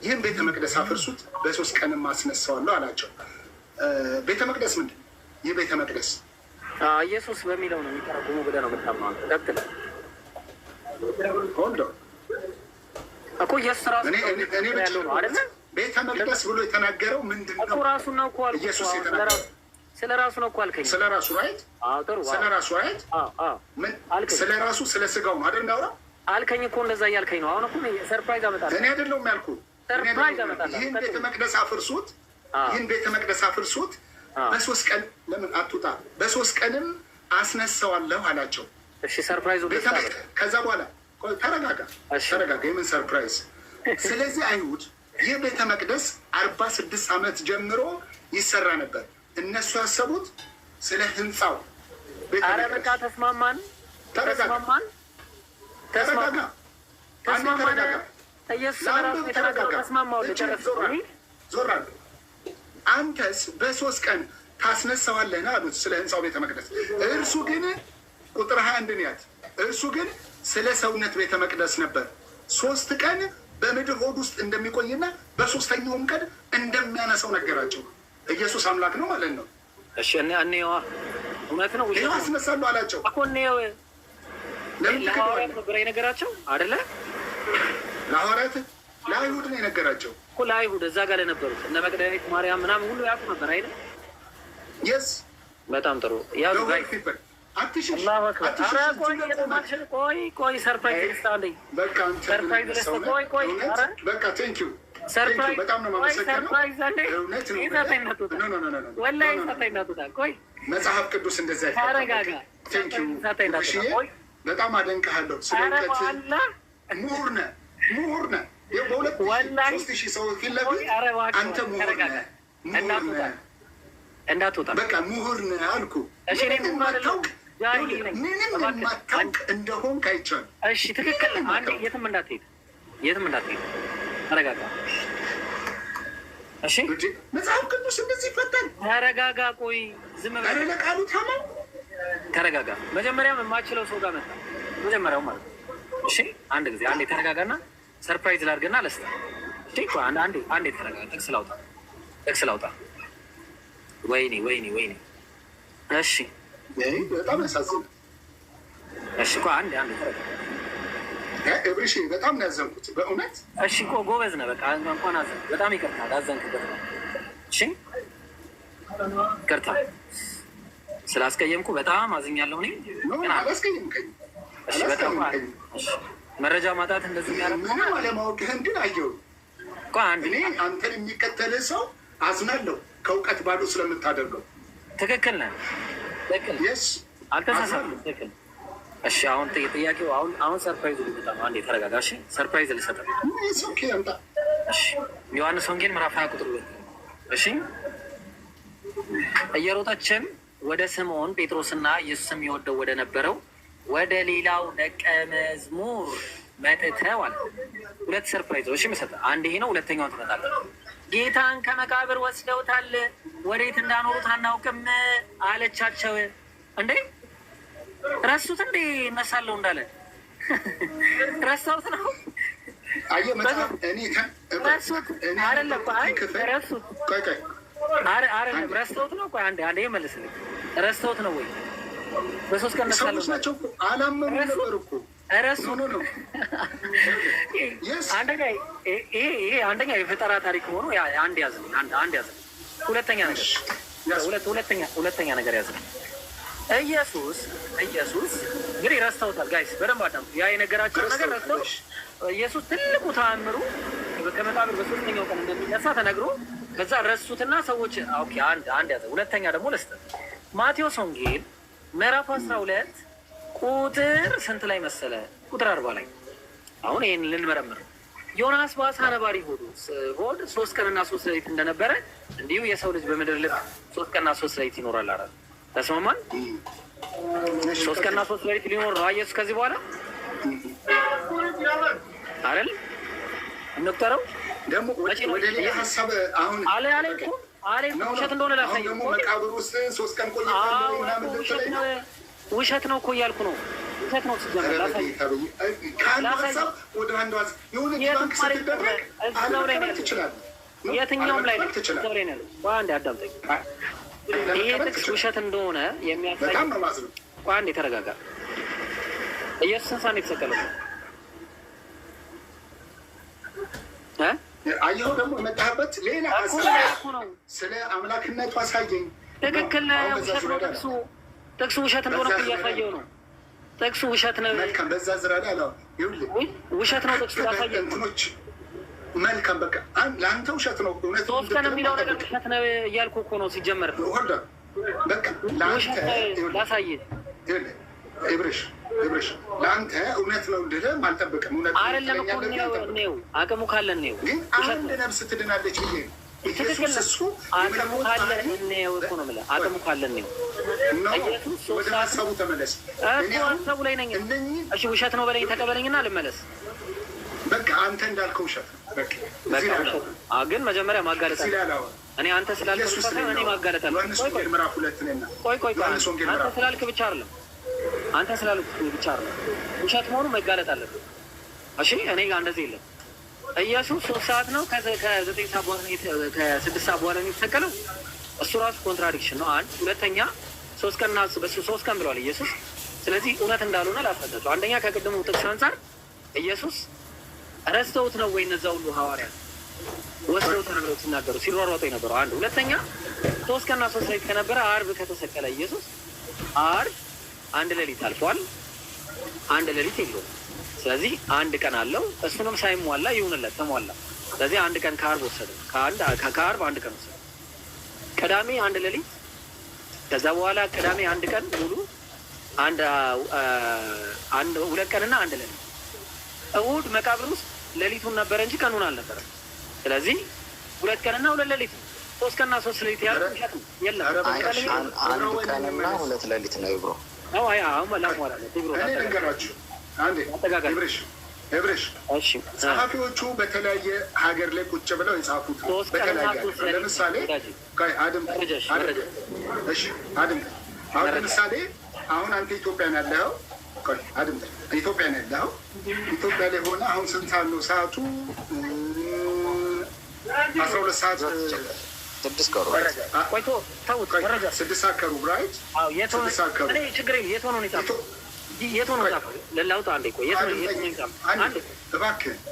ይህን ቤተ መቅደስ አፍርሱት፣ በ3 ቀንም አስነሳዋለሁ አላቸው። ቤተ መቅደስ ምንድን ነው? ይህ ቤተ መቅደስ
ኢየሱስ በሚለው ነው የሚተረጉሙ ብለህ ነው የምታምነው? ቀጥል
ሆንዶ
እኮ ኢየሱስ ራሱ ያለው ነው አይደለ?
ቤተ መቅደስ ብሎ የተናገረው ምንድን ነው?
ራሱን ነው እኮ አልኩህ።
ኢየሱስ የተናገረው
ስለ ራሱ ነው እኮ አልከኝ።
ስለ ራሱ ራይት? ስለ ራሱ ራይት? ምን ስለ ራሱ ስለ ስጋው ነው አይደል? እንዳውራ
አልከኝ እኮ እንደዛ እያልከኝ ነው። አሁን እኮ ሰርፕራይዝ አመጣለሁ።
እኔ አይደለሁም ያልኩህ።
ሰርፕራይዝ አመጣለሁ።
ይህን ቤተ መቅደስ አፍርሱት፣ ይህን ቤተ መቅደስ አፍርሱት፣ በ3 ቀን ለምን አትውጣ? በ3 ቀንም አስነሳዋለሁ አላቸው።
እሺ ሰርፕራይዙ
ከዛ በኋላ ተረጋጋ፣ ተረጋጋ። የምን ሰርፕራይዝ? ስለዚህ አይሁድ ይህ ቤተ መቅደስ 46 ዓመት ጀምሮ ይሰራ ነበር። እነሱ ያሰቡት ስለ ህንፃው ቤተ መቅደስ።
በቃ ተስማማን፣
ተረጋጋ፣ ተረጋጋ፣ ተረጋጋ።
ኢየሱስ ራሱ የተናገረው ተስማማው።
ዞር አለ። አንተስ በ3 ቀን ታስነሳዋለህ አሉት ስለ ህንፃው ቤተ መቅደስ። እርሱ ግን ቁጥር 21 ያት እርሱ ግን ስለ ሰውነት ቤተ መቅደስ ነበር 3 ቀን በምድር ሆድ ውስጥ እንደሚቆይና በ3ኛውም ቀን እንደሚያነሳው ነገራቸው። ኢየሱስ አምላክ ነው ማለት ነው።
እሺ እኔዋ እውነት ነው።
ይሄ አስነሳለሁ አላቸው
እኮ ነው። ለሐዋርያት ነበር የነገራቸው አይደለ?
ለሐዋርያት ለአይሁድ ነው የነገራቸው
እኮ። ለአይሁድ እዛ ጋር ለነበሩት እነ መቅደላዊት ማርያም ምናምን ሁሉ ያውቁ ነበር አይደል?
የስ
በጣም ጥሩ። ያው ጋይ ቆይ ሰርፕራይዝ ልስጣለኝ። ሰርፕራይዝ ልስጥ። ቆይ
በቃ ቴንኪው
ሰርፕራይዝ
በጣም ነው የማመሰግነው። መጽሐፍ ቅዱስ እንደዚያ
ተረጋጋ።
በጣም አደንቅሃለሁ። ስለ እውቀት ምሁር ነህ፣ ምሁር ነህ። በ2,000 ሰው ፊት ለፊት አንተ ምሁር ነህ፣ ምሁር ነህ።
እንዳትወጣ
በቃ ምሁር ነህ አልኩህ። ምንም የማታውቅ እንደሆንክ አይቻልም።
እሺ ትክክል ነህ። አንዴ የትም እንዳትሄድ፣ የትም እንዳትሄድ። ተረጋጋ። እሺ
መጽሐፍ ቅዱስ እንደዚህ ይፈታል።
ተረጋጋ። ቆይ ዝም በል።
ለቃሉ ታማኝ
ተረጋጋ። መጀመሪያም የማችለው ሰው ጋር መጣ። መጀመሪያው ማለት ነው። እሺ አንድ ጊዜ አንዴ ተረጋጋና ሰርፕራይዝ ላድርግና ለስታ። እሺ አንዴ ተረጋጋ። ጥቅስ ላውጣ። ወይኔ። እሺ
በጣም ያሳዝናል።
እሺ አንዴ ተረጋጋ።
እብርሽ በጣም ነው ያዘንኩት በእውነት።
እሺ ጎበዝ ነህ። በቃ እንኳን አዘንክ። በጣም ይቅርታ አዘንክበት ነው። እሺ ይቅርታ ስላስቀየምኩ በጣም አዝኛለሁ። እኔ
አላስቀየምከኝ።
እሺ በጣም መረጃ ማጣት እንደዚህ የሚያደርግ
ምንም አለማወቅህን ግን አየሁ። እኔ አንተን የሚከተልህ ሰው አዝናለሁ ከእውቀት ባዶ ስለምታደርገው።
ትክክል ነህ። ትክክል አልተሳሳትም። ትክክል። እሺ አሁን ጥያቄው አሁን ሰርፕራይዝ ልሰጥ ነው። አንዴ ተረጋጋ። እሺ ሰርፕራይዝ ልሰጥ ነው። እሺ ዮሐንስ ወንጌል ምዕራፍ 20 ቁጥር 2 እሺ እየሮጠችን ወደ ስምዖን ጴጥሮስና ኢየሱስም የወደው ወደ ነበረው ወደ ሌላው ደቀ መዝሙር መጥተዋል። 2 ሰርፕራይዞች መሰጠ። አንድ ይሄ ነው። ሁለተኛውን ትመጣለህ። ጌታን ከመቃብር ወስደውታል፣ ወዴት እንዳኖሩት አናውቅም አለቻቸው። እንዴ ረሱት እንዴ እነሳለሁ እንዳለ ረሳሁት ነው። ረሱት አይደለም ረስተውት ነው። ቆይ አንዴ መልስልኝ። ረስተውት ነው ወይ? በ3 ቀን እነሳለሁ
ናቸው። አላመኑ ነበር እኮ
ረሱት ነው። አንደኛ የፈጠራ ታሪክ ሆኖ አንድ ያዝልኝ። ሁለተኛ ነገር ያዝልኝ። ኢየሱስ እንግዲህ ረስተውታል። ጋይስ በደንብ አዳም። ያ የነገራቸው ነገር ረስተው ኢየሱስ ትልቁ ተአምሩ ከመቃብር በ3ኛው ቀን እንደሚነሳ ተነግሮ ከዛ ረሱትና ሰዎች ኦኬ አንድ ያዘ። ሁለተኛ ደግሞ ለስተ ማቴዎስ ወንጌል ምዕራፍ 12 ቁጥር ስንት ላይ መሰለ? ቁጥር 40 ላይ። አሁን ይሄን ልንመረምር። ዮናስ በአሳ ነባሪ ሆድ 3 ቀንና 3 ሌሊት እንደነበረ እንዲሁ የሰው ልጅ በምድር ልብ 3 ቀንና 3 ሌሊት ይኖራል አለ። ተስማማን? 3 ቀንና 3 ሌሊት ሊኖር ነው ኢየሱስ ከዚህ በኋላ አይደል? እንቁጠረው ደግሞ
ወደ ሌላ ሀሳብ አሁን
አለ እኮ ውሸት እንደሆነ ላሳየው
ደግሞ መቃብር ውስጥ 3 ቀን ቆይቷል ምናምን ልትለኝ ነው።
ውሸት ነው እኮ እያልኩ ነው። ውሸት ነው ሲጀምር ላሳየው።
ከአንዱ ሀሳብ ወደ አንዱ ሀሳብ የሆነ ባንክ ስትደረግ አለመቀበል ትችላለህ።
የትኛውም ላይ ላይ ነው። በአንድ አዳምጠኝ። ይሄ ጥቅስ ውሸት እንደሆነ የሚያሳይ አንድ የተረጋጋ ኢየሱስን ሳን የተሰቀለው
አየሁ። ደግሞ የመጣህበት ሌላ ስለ አምላክነቱ አሳየኝ።
ትክክል ውሸት ነው ጥቅሱ። ጥቅሱ ውሸት እንደሆነ እያሳየው ነው። ጥቅሱ ውሸት ነው።
መልካም በዛ ዝራ ላይ አለ
ውሸት ነው ጥቅሱ ያሳየው።
መልካም በቃ ለአንተ ውሸት ነው። እውነት
ሶስት ቀን የሚለው ነገር ውሸት ነው እያልኩ እኮ ነው ሲጀመር።
በቃ ለአንተ
ላሳየህ
ብርሽ ለአንተ እውነት ነው እንድልህም አልጠብቅም። እውነት
አይደለም እኮ ነው አቅሙ ካለን ነው።
ግን አንድ ነፍስ ትድናለች ብዬ ኢየሱስ እሱ
አቅሙ ካለን ነው እኮ ነው የምልህ። አቅሙ ካለን ነው።
ወደ ሀሳቡ ተመለስ።
ሀሳቡ ላይ ነኝ። እሺ ውሸት ነው በለኝ፣ ተቀበለኝና ልመለስ።
በቃ አንተ እንዳልከው ውሸት ነው። በቃ
ግን መጀመሪያ ማጋለጥ እኔ አንተ ስላልክ እኔ ማጋለጥ አለ። ቆይ አንተ ስላልክ ብቻ አይደለም፣ አንተ ስላልክ ብቻ አይደለም ውሸት መሆኑ መጋለጥ አለበት። እሺ እኔ ጋር እንደዚህ የለም። ኢየሱስ 3 ሰዓት ነው ከ9 ሰዓት በኋላ ከ6 ሰዓት በኋላ ነው የተሰቀለው። እሱ ራሱ ኮንትራዲክሽን ነው። አንድ ሁለተኛ 3 ቀን እና በሱ 3 ቀን ብለዋል ኢየሱስ። ስለዚህ እውነት እንዳልሆነ ላስረዳቸው። አንደኛ ከቅድሙ ጥቅስ አንጻር ኢየሱስ ረስተውት ነው ወይ እነዛ ሁሉ ሐዋርያት ወስደውት ነው ሲናገሩ ሲሯሯጡ የነበረው? አንድ ሁለተኛ 3 ቀንና 3 ሌሊት ከነበረ ዓርብ ከተሰቀለ ኢየሱስ ዓርብ 1 ሌሊት አልፏል። 1 ሌሊት የለውም። ስለዚህ 1 ቀን አለው። እሱንም ሳይሟላ ይሁንለት ተሟላ። ስለዚህ 1 ቀን ከዓርብ ወሰደ። ከዓርብ 1 ቀን ወሰደ። ቅዳሜ 1 ሌሊት፣ ከዛ በኋላ ቅዳሜ 1 ቀን ሙሉ 2 ቀንና 1 ሌሊት። እሑድ መቃብር ውስጥ ሌሊቱን ነበረ እንጂ ቀኑን አልነበረም። ስለዚህ 2 ቀንና 2 ሌሊት፣ 3 ቀንና 3 ሌሊት ያለ ውሸት ነው። የለም
1 ቀንና 2 ሌሊት ነው ብሮ።
ጸሐፊዎቹ በተለያየ ሀገር ላይ ቁጭ ብለው የጻፉት ለምሳሌ አሁን ለምሳሌ አሁን አንተ ኢትዮጵያ ነው ያለኸው። ኢትዮጵያ ነው ያለኸው። ኢትዮጵያ ላይ ሆነ አሁን ስንት ነው ሰዓቱ? 12 ሰዓት
6 ከሩብ
ራይት?
የት ሆኖ ጻፈው? ለላውጣ አንዴ ቆይ።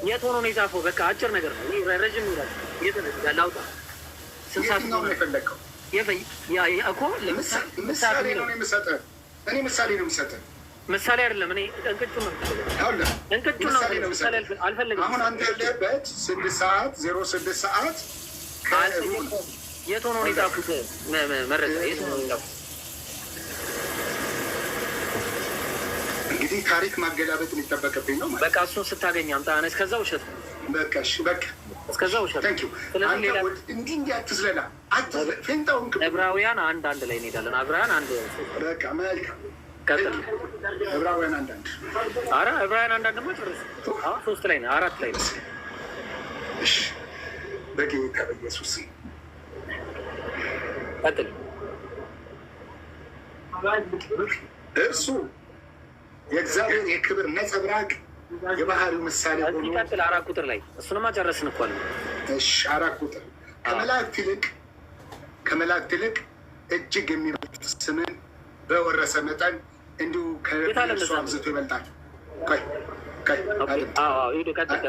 የት ሆኖ ነው የጻፈው? በቃ አጭር ነገር ነው። ረዥም ይላል። የት ነው ለላውጣ? ስንት ሰዓት ነው የፈለከው?
ምሳሌ ነው የምሰጠህ። እኔ ምሳሌ ነው የምሰጠህ።
ምሳሌ አይደለም። እኔ እንቅጩ ነው አልፈልግም።
አሁን አንተ ያለህበት 6 ሰዓት 06 ሰዓት
የት ሆኖ ነው የጻፉት? መረጃ የት ሆኖ ነው የጻፉት?
እንግዲህ ታሪክ ማገላበጥ ሊጠበቅብኝ ነው።
በቃ እሱን ስታገኝ አምጣ። እስከዛ ውሸት ነው።
በቃ እሺ፣ በቃ
እስከዛ ውሸት።
እንዲህ አትዝለላ።
ዕብራውያን 1:1 ላይ እንሄዳለን። ዕብራውያን 1
በቃ መልካም። ዕብራውያን 1:1
ኧረ ዕብራውያን 1:1 ደግሞ ጨርስ። 3 ላይ ነው 4 ላይ ነው።
እሺ በጌታ በኢየሱስ
ቀጥል።
እርሱ የእግዚአብሔር የክብር ነጸብራቅ የባህሪው ምሳሌ ሆኖ
ቀጥል። 4 ቁጥር ላይ እሱንማ ጨረስን እኮ ነው።
እሺ 4 ቁጥር ከመላእክት ይልቅ እጅግ የሚበልጥ ስምን በወረሰ መጠን እንዲሁ ከእርሱ አብዝቶ ይበልጣል።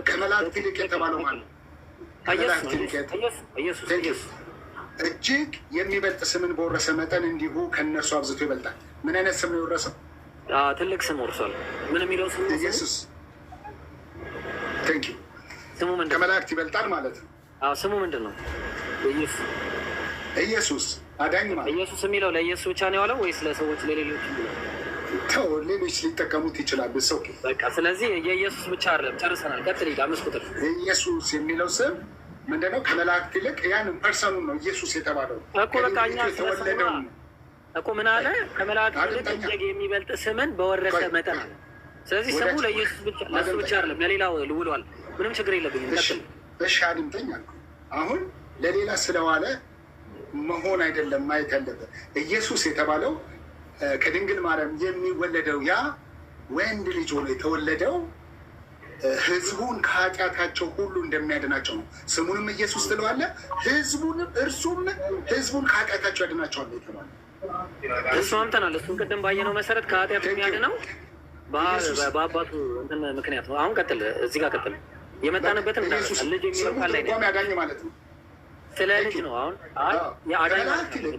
ከመላእክት ይልቅ የተባለው ማለት እጅግ የሚበልጥ ስምን በወረሰ መጠን እንዲሁ ከእነርሱ አብዝቶ ይበልጣል። ምን አይነት ስም ነው የወረሰው?
ትልቅ ስም ወርሷል። ምን የሚለው ስም?
ኢየሱስ።
ስሙ ምንድን ነው?
ከመላእክት ይበልጣል ማለት ነው።
ስሙ ምንድን ነው?
ኢየሱስ አዳኝ ማለት።
ኢየሱስ የሚለው ለኢየሱስ ብቻ ነው ያለው ወይስ ለሰዎች ለሌሎች?
ሌሎች ሊጠቀሙት ይችላሉ። ሰው
በቃ ስለዚህ የኢየሱስ ብቻ አይደለም። ጨርሰናል። ቀጥል። 5 ቁጥር
ኢየሱስ የሚለው ስም ምንድነው? ከመላእክት ይልቅ ያንን ፐርሰኑ ነው ኢየሱስ የተባለው
እኮ። በቃ እኛ የተወለደው እኮ ምን አለ? ከመላእክት ይልቅ እጅግ የሚበልጥ ስምን በወረሰ መጠን አለ። ስለዚህ ስሙ ለኢየሱስ ብቻ ለሱ ብቻ አይደለም፣ ለሌላው ልውሏል። ምንም ችግር የለብኝም።
እሺ አድምጠኝ አልኩ። አሁን ለሌላ ስለዋለ መሆን አይደለም ማየት ያለበት። ኢየሱስ የተባለው ከድንግል ማርያም የሚወለደው ያ ወንድ ልጅ ሆኖ የተወለደው ህዝቡን ከኃጢአታቸው ሁሉ እንደሚያድናቸው ነው። ስሙንም ኢየሱስ ትለዋለህ። ህዝቡን ከኃጢአታቸው ያድናቸዋል የተባለ
እሱ አምተናል። እሱን ቅድም ባየነው መሰረት ከኃጢአቱ የሚያድነው በአባቱ እንትን ምክንያት ነው። አሁን ቀጥል፣ እዚህ ጋር ቀጥል። የመጣንበትን ልጅ የሚለው ቃል ላይ
ያዳኝ ማለት ነው።
ስለ ልጅ ነው። አሁን የአዳኝ ማለት ነው።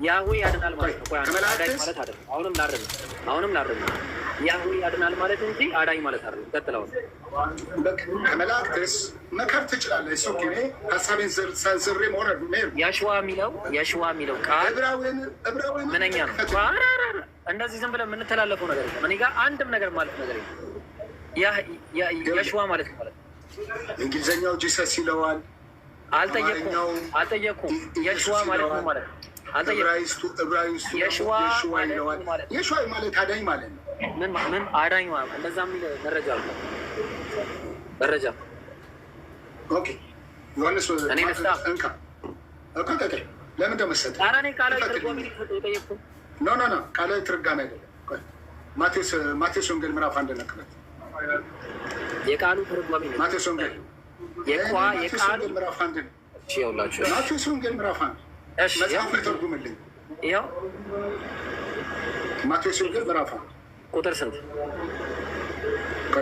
ያህዌ ያድናል ማለት ነው። አዳኝ ማለት አይደለም። አሁንም ላርም ያህዌ ያድናል ማለት እንጂ አዳኝ ማለት አይደለም። ቀጥለው
ከመላእክትስ መካር ትችላለህ። እሱ ጊዜ ሀሳቤን ሰንዝሬ መውረድ
ያሽዋ የሚለው ቃል ምንኛ ነው? እንደዚህ ዝም ብለን የምንተላለፈው ነገር የለም። እኔ ጋር አንድም ነገር ማለት ነገር የለም። ያሽዋ ማለት ነው ማለት
እንግሊዝኛው ጂሰስ ይለዋል።
አልጠየኩም። የሽዋ ማለት ነው ማለት ነው።
ዕብራይስጡ የሽዋ ይለዋል። የሽዋ ማለት አዳኝ ማለት ነው።
ምን አዳኝ ማለት እንደዛ የሚል መረጃ አለ። መረጃ ኦኬ። ዮሐንስ እኔ መስጣ እንካ ለምን ተመሰጠ? ኧረ እኔ ቃላዊ ትርጓሜ የጠየቅኩት
ኖ ቃላዊ ትርጓሜ አይደለም። ማቴዎስ ወንጌል ምዕራፍ 1 ነክበት
የቃሉ ትርጓሜ ነው።
ማቴዎስ ወንጌል
የቃሉ
ምዕራፍ 1 ነው።
እሺ ያውላችሁ
ማቴዎስ ወንጌል ምዕራፍ 1 እሺ መጽሐፍ ተርጉምልኝ።
ይኸው
ማቴዎስ ወንጌል ምዕራፍ 1
ቁጥር ስንት?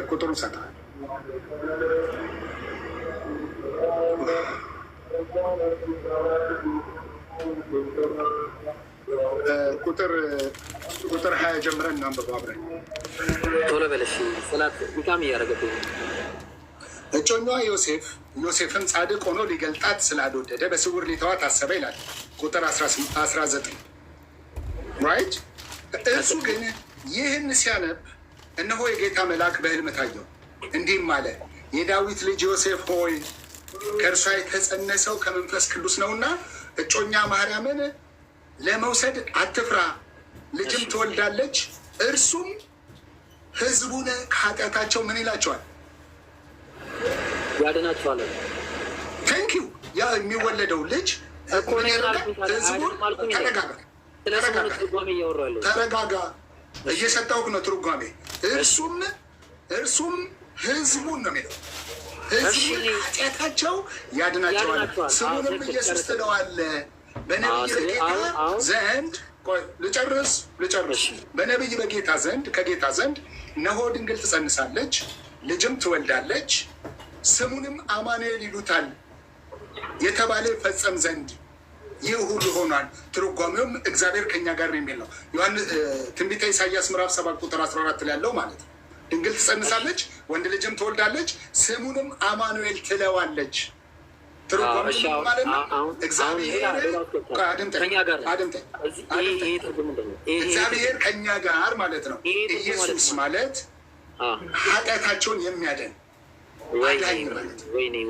ቁጥሩን ሰጥተሃል። ቁጥር 20 ጀምረን እናንብበው አብረን።
ቶሎ በለሽ ሰላት ቢቃም እያደረገብኝ
እጮኛዋ ዮሴፍን ጻድቅ ሆኖ ሊገልጣት ስላልወደደ በስውር ሊተዋት አሰበ ይላል ቁጥር 19 ራይት። እሱ ግን ይህን ሲያነብ እነሆ የጌታ መልአክ በሕልም ታየው፣ እንዲህም አለ፣ የዳዊት ልጅ ዮሴፍ ሆይ ከእርሷ የተጸነሰው ከመንፈስ ቅዱስ ነውና እጮኛ ማርያምን ለመውሰድ አትፍራ፣ ልጅም ትወልዳለች፣ እርሱም ሕዝቡን ከኃጢአታቸው ምን ይላቸዋል?
ያድናቸዋል።
ቴንኪው። ያ የሚወለደው ልጅ ህዝቡን ተረጋጋ፣ እየሰጠሁህ ነው ትርጓሜ። እርሱም ህዝቡን ነው የሚለው። ህዝቡን ከኃጢአታቸው ያድናቸዋል። ስሙንም ኢየሱስ ትለዋለህ። በነቢይ በጌታ ዘንድ ልጨርስ። በነቢይ በጌታ ዘንድ ከጌታ ዘንድ እነሆ ድንግል ትጸንሳለች፣ ልጅም ትወልዳለች፣ ስሙንም አማኑኤል ይሉታል የተባለ ይፈጸም ዘንድ ይህ ሁሉ ሆኗል። ትርጓሜውም እግዚአብሔር ከኛ ጋር ነው የሚል ነው። ትንቢተ ኢሳያስ ምዕራፍ 7 ቁጥር 14 ላይ ያለው ማለት ነው። ድንግል ትጸንሳለች፣ ወንድ ልጅም ትወልዳለች፣ ስሙንም አማኑኤል ትለዋለች። ትርጓሜው ማለት ነው እግዚአብሔር ከኛ ጋር ማለት ነው። ኢየሱስ ማለት ኃጢአታቸውን የሚያደን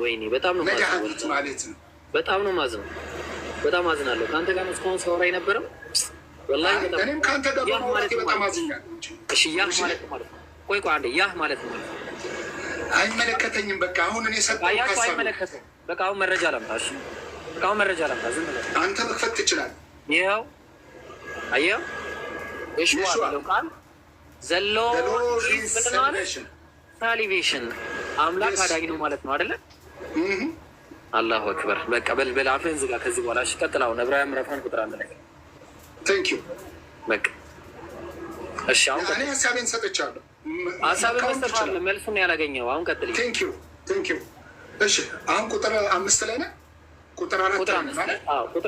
ወይኔ በጣም ነው
መድኃኒት ማለት ነው።
በጣም ነው ማዝነው። በጣም አዝናለሁ። ከአንተ ጋር እስካሁን ሳወራ የነበረው ወላሂ
እኔም ከአንተ ጋር በማውራት በጣም አዝኛለሁ።
እሺ ያህ ማለት ቆይ አንዴ ያህ ማለት ነው
አይመለከተኝም። በቃ አሁን እኔ ሰጠው ሀሳብ
አይመለከተኝም። በቃ አሁን መረጃ ላምጣ። እሺ በቃ አሁን መረጃ ላምጣ። ዝም ብለህ
አንተ መክፈት ትችላለህ።
ይኸው አየኸው የሽዋ የሚለው ቃል ዘሎ ሳሊቬሽን አምላክ አዳኝ ነው ማለት ነው አይደለ? አላሁ አክበር። በቃ በል አፍህን ዝጋ ከዚህ በኋላ። እሺ ቀጥል። አሁን ዕብራውያን ምዕራፍ 1 ቁጥር 1 ላይ
ቴንክ ዩ።
በቃ እሺ አሁን
እኔ ሀሳቤን ሰጥቻለሁ።
ሀሳብን መስጠት መልሱን ያላገኘው አሁን ቀጥል።
ቴንክ ዩ። እሺ አሁን ቁጥር 5 ላይ ነህ። ቁጥር 4 ማለት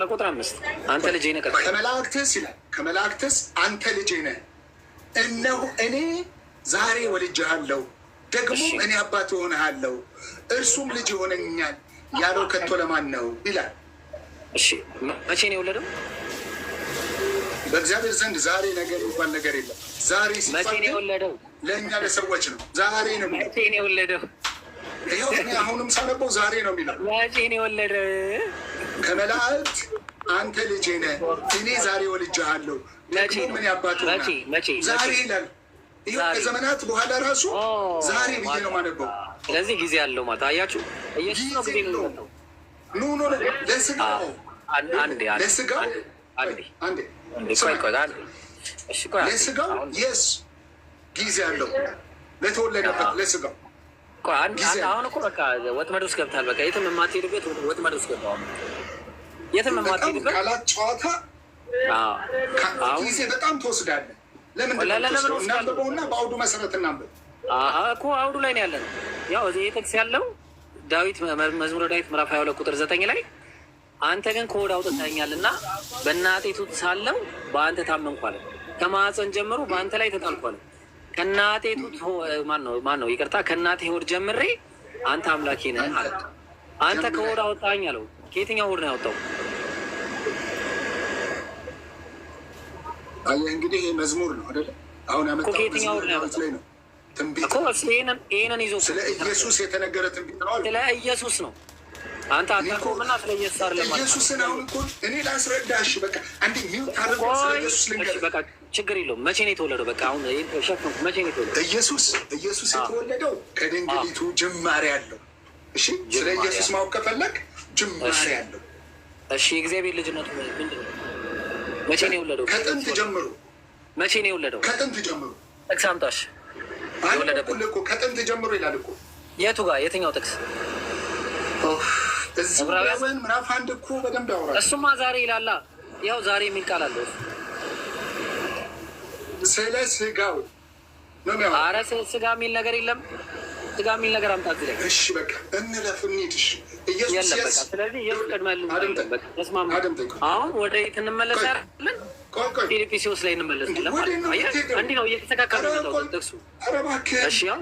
ቁጥር 5 አንተ ልጄ ነህ።
ከመላእክትስ ይላል፣ ከመላእክትስ አንተ ልጄ ነህ፣ እነሆ እኔ ዛሬ ወልጄሃለሁ፣ ደግሞ እኔ አባት እሆንሃለሁ፣ እርሱም ልጅ ይሆነኛል ያለው ከቶ ለማን ነው ይላል።
እሺ መቼ ነው የወለደው?
በእግዚአብሔር ዘንድ ዛሬ ነገር የሚባል ነገር የለም። ዛሬ
መቼ ነው የወለደው?
ለእኛ ለሰዎች ነው። ዛሬ ነው።
መቼ ነው የወለደው?
ይኸው እኔ አሁንም ሳነበው ዛሬ ነው የሚለው።
መቼ ነው የወለደው?
ከመላእክት አንተ ልጄ ነህ፣ እኔ ዛሬ ወልጄሃለሁ፣ ደግሞ ምን ያባቱ ዛሬ ይላል። ይኸው ከዘመናት በኋላ ራሱ ዛሬ ብዬ ነው ማነበው።
ስለዚህ ጊዜ ያለው ማለት አያችሁ፣ ኢየሱስ ነው ጊዜ ነው።
ኖ ለስጋው ለስጋው የስ ጊዜ አለው ለተወለደበት ለስጋው።
አሁን እኮ በቃ ወጥመድ ውስጥ ገብታል። በቃ የትም የማትሄድበት ወጥመድ ውስጥ ገባ። የትም የማትሄድበት
ቃላት ጨዋታ ጊዜ በጣም ትወስዳለህ። ለምን እናንብበውና በአውዱ መሰረት እናንብብ
እኮ አውዱ ላይ ነው ያለ ነው። ያው እዚህ ጥቅስ ያለው ዳዊት መዝሙረ ዳዊት ምዕራፍ 22 ቁጥር 9 ላይ አንተ ግን ከሆድ አውጥተኸኛል እና በእናቴ ጡት ሳለሁ በአንተ ታመንኩ አለ። ከማህፀን ጀምሮ በአንተ ላይ ተጣልኩ አለ። ከእናቴ ጡት ማን ነው ይቅርታ፣ ከእናቴ ሆድ ጀምሬ አንተ አምላኬ ነህ አለ። አንተ ከሆድ አወጣኸኝ አለው። ከየትኛው ሆድ ነው ያወጣው?
አየህ እንግዲህ ይሄ መዝሙር ነው አይደለ? አሁን ያመጣው
ከየትኛው ሆድ ነው ያወጣው?
ትንቢት
እኮ ይሄንን ይዞ
ስለ ኢየሱስ የተነገረ ትንቢት ነው።
ስለ ኢየሱስ ነው። አንተ አታውቅምና ስለ ኢየሱስ አይደለም ማለት ነው።
ኢየሱስን አሁን እኮ እኔ ላስረዳሽ። በቃ አንዴ ሚው ታደርገው ስለ ኢየሱስ ልንገር።
በቃ ችግር የለውም። መቼ ነው የተወለደው? በቃ አሁን ሸፍነው። መቼ ነው የተወለደው?
ኢየሱስ የተወለደው ከድንግሊቱ ጅማሬ አለው። እሺ፣ ስለ ኢየሱስ ማወቅ ከፈለግ ጅማሬ አለው።
እሺ፣ የእግዚአብሔር ልጅነቱ ምንድን ነው? መቼ ነው የወለደው?
ከጥንት ጀምሮ።
መቼ ነው የወለደው?
ከጥንት ጀምሮ።
ጥቅስ አምጣሽ።
የወለደበት እኮ ከጥንት ጀምሮ ይላል እኮ።
የቱ ጋር? የትኛው ጥቅስ?
ዕብራውያን ምዕራፍ 1 እኮ በደንብ ያወራል።
እሱማ ዛሬ ይላላ። ያው ዛሬ የሚል ቃል አለው።
ስለ ስጋው ነው የሚያወራው።
ኧረ ስለ ስጋ የሚል ነገር የለም። ስጋ የሚል ነገር አምጣ እዚህ ላይ።
እሺ በቃ እንለፍ እንሂድ። እሺ ኢየሱስ
በቃ ስለዚህ ኢየሱስ ቀድማል። ተስማማ። አሁን ወደ የት እንመለሳለን? ፊልጵስዩስ ላይ እንመለሳለን። እንዲህ ነው እየተስተካከለ ነው ጥቅሱ።
ኧረ እባክህ።
እሺ ያው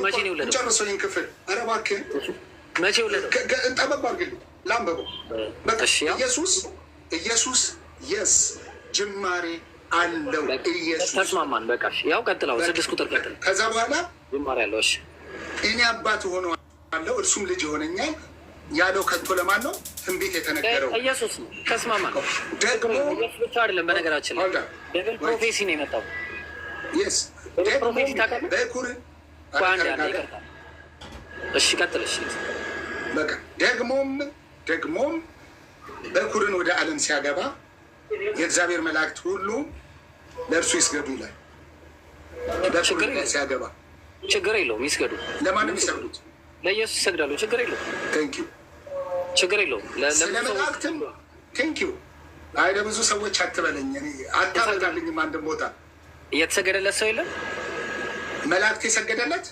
መቼ ነው የወለደው?
ጨርሰው ይሄን ክፍል። ኧረ እባክህ
መቼ ወለደው?
ጠበብ አድርግልኝ ላንብበው። ኢየሱስ የስ ጅማሬ አለው። ኢየሱስ
ተስማማን። በቃ ያው ቀጥለው 6 ቁጥር ቀጥል።
ከዛ በኋላ
ጅማሬ አለው። እሺ
እኔ አባት ሆነዋለሁ እርሱም ልጅ ይሆነኛል ያለው ከቶ ለማን ነው? ትንቢት የተነገረው
ኢየሱስ ነው። ተስማማን። ደግሞ ብቻ አይደለም፣ በነገራችን ላይ ደብል ፕሮፌሲ ነው የመጣው።
የስ ፕሮፌሲ ታውቃለህ? በኩር
እሺ ቀጥል። እሺ
በቃ ደግሞም በኩርን ወደ ዓለም ሲያገባ የእግዚአብሔር መላእክት ሁሉ ለእርሱ ይስገዱ ይላል። በኩርን ሲያገባ
ችግር የለውም፣ ይስገዱ።
ለማንም ይሰግዱት?
ለኢየሱስ ይሰግዳሉ። ችግር የለውም።
ቴንኪው።
ችግር የለውም።
ስለ መላእክትም ቴንኪው። አይ ለብዙ ሰዎች አትበለኝ፣ አታበዛልኝም። አንድም ቦታ
እየተሰገደለት ሰው የለም።
መላእክት የሰገደለት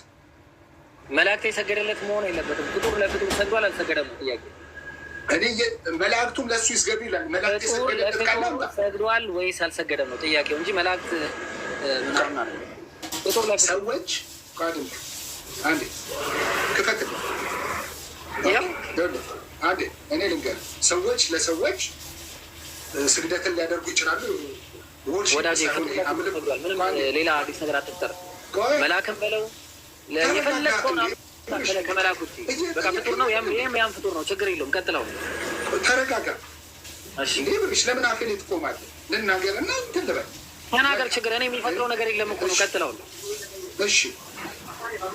መላእክት የሰገደለት መሆን የለበትም። ፍጡር ለፍጡር ሰግዷል አልሰገደም? ጥያቄ
እኔ መላእክቱም ለእሱ ይስገዱ ይላል። መላእክት የሰገደለት
ሰግዷል ወይስ አልሰገደም ነው ጥያቄው እንጂ መላእክት ምናምን አለ። ፍጡር
ሰዎች አንዴ ክፈት አንዴ እኔ ልንገርህ፣ ሰዎች ለሰዎች ስግደትን ሊያደርጉ ይችላሉ።
ወዳጅ ምንም ሌላ አዲስ ነገር አትፍጠር። መላክም በለው የፈለግከውን ከመላክ ውጭ በቃ ፍጡር ነው። ይህም ያም ፍጡር ነው። ችግር የለውም። ቀጥለው።
ተረጋጋ። ብሽ ለምን አፌ ላይ ትቆማለህ? ልናገር እና እንትን ልበል።
ተናገር። ችግር እኔ የሚፈጥረው ነገር የለም እኮ ነው። ቀጥለው።
እሺ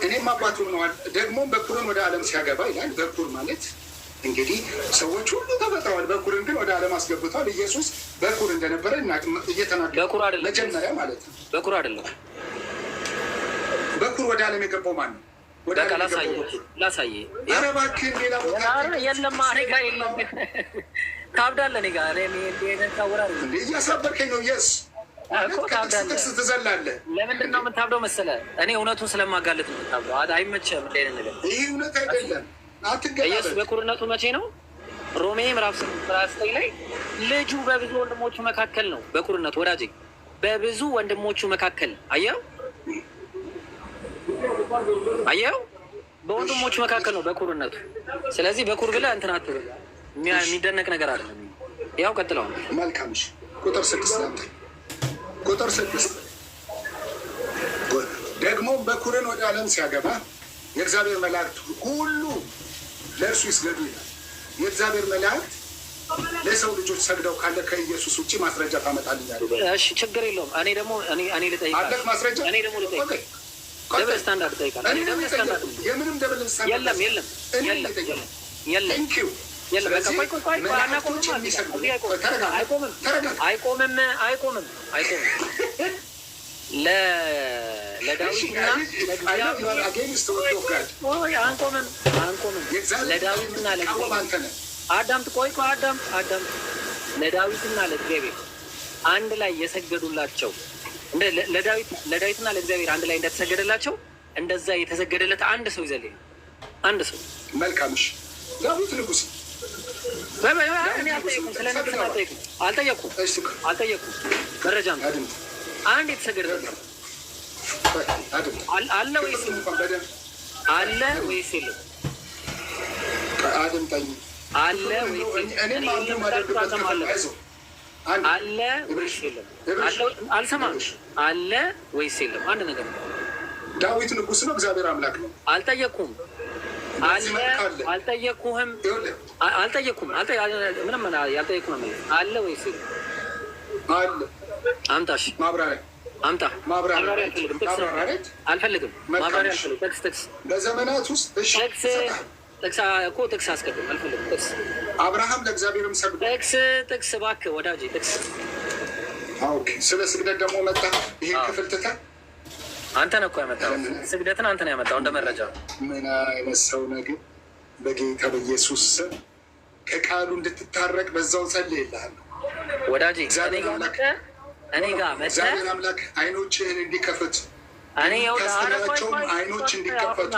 እኔም አባት ሆነዋል። ደግሞ በኩርን ወደ ዓለም ሲያገባ ይላል። በኩር ማለት እንግዲህ ሰዎች ሁሉ ተፈጥረዋል። በኩርን ግን ወደ ዓለም አስገብቷል። ኢየሱስ በኩር እንደነበረ እየተናገረ
በኩር አይደለም
መጀመሪያ ማለት ነው።
በኩር አይደለም።
በኩር ወደ ዓለም የገባው ማን ነው? ወደ ዓለም
ላሳየ።
ኧረ እባክህን ሌላ ቦታ
የለም። እኔ ጋር የለም። ታብዳለህ። እኔ ጋር
እያሳበርከኝ ነው። የስ ጥቅስ ትዘላለህ።
ለምንድን ነው የምታብደው መሰለህ? እኔ እውነቱን ስለማጋለጥ ነው የምታብደው። አይመችህም። ነገር
ይህ እውነት አይደለም።
ኢየሱስ በኩርነቱ መቼ ነው? ሮሜ ምዕራፍ 9 ላይ ልጁ በብዙ ወንድሞቹ መካከል ነው በኩርነቱ። ወዳጄ በብዙ ወንድሞቹ መካከል አየው፣ በወንድሞቹ መካከል ነው በኩርነቱ። ስለዚህ በኩር ብለህ እንትን አትበል። የሚደነቅ ነገር አይደለም። ያው ቀጥለው።
መልካም። ቁጥር 6 ቁጥር 6 ደግሞ በኩርን ወደ ዓለም ሲያገባ የእግዚአብሔር መላእክት ሁሉ ለእርሱ ይስገዱ ይላል። የእግዚአብሔር መላእክት ለሰው ልጆች ሰግደው ካለ ከኢየሱስ ውጭ ማስረጃ ታመጣልኛለህ?
እሺ ችግር የለውም። እኔ ደግሞ እኔ ልጠይቃለሁ።
አለህ ማስረጃ?
እኔ ደግሞ ልጠይቃለሁ። ደብል ስታንዳርድ ጠይቃለሁ።
የምንም ደብል ስታንዳርድ
የለም። ለዳዊትና ለዳዊትና አዳምጥ፣ ቆይ አዳምጥ። ለዳዊትና ለእግዚአብሔር አንድ ላይ የሰገዱላቸው ለዳዊትና ለእግዚአብሔር አንድ ላይ እንደተሰገደላቸው እንደዛ የተሰገደለት አንድ ሰው ይዘልኝ። አንድ ሰው
መልካምሽ ዳዊት ንጉስ
አልጠየኩም። መረጃ አንድ የተሰገደለት አለ ወይስ አለ ወይስ የለም? አለ ወይስ የለም? አልሰማም። አለ ወይስ የለም? አንድ ነገር ነው።
ዳዊት ንጉስ ነው፣ እግዚአብሔር አምላክ ነው።
አልጠየኩም። አልጠየኩህም። ምንም ያልጠየኩህ ነው። አለ ወይስ የለም?
አለ።
አምጣሽ ማብራሪያ አምጣ። ማብራሪያ አልፈልግም። ማብራሪያ አልፈልግም። ጥቅስ
በዘመናት ውስጥ
ጥቅስ አስቀድም። አልፈልግም ጥቅስ።
አብርሃም ለእግዚአብሔርም ሰግዶ
ጥቅስ እባክህ ወዳጄ ጥቅስ።
ስለ ስግደት ደግሞ መጣ። ይሄን ክፍል ትተህ
አንተ ነህ እኮ ያመጣው ስግደትን፣ አንተ ነው ያመጣው እንደ መረጃ።
ምን አይነት ሰው ነገር! በጌታ በኢየሱስ ስም ከቃሉ እንድትታረቅ በዛው ጸልይልሃለሁ
ወዳጄ። እኔ ጋር
እግዚአብሔር አምላክ አይኖችህን እንዲከፍት ያስተላቸውም አይኖች እንዲከፈቱ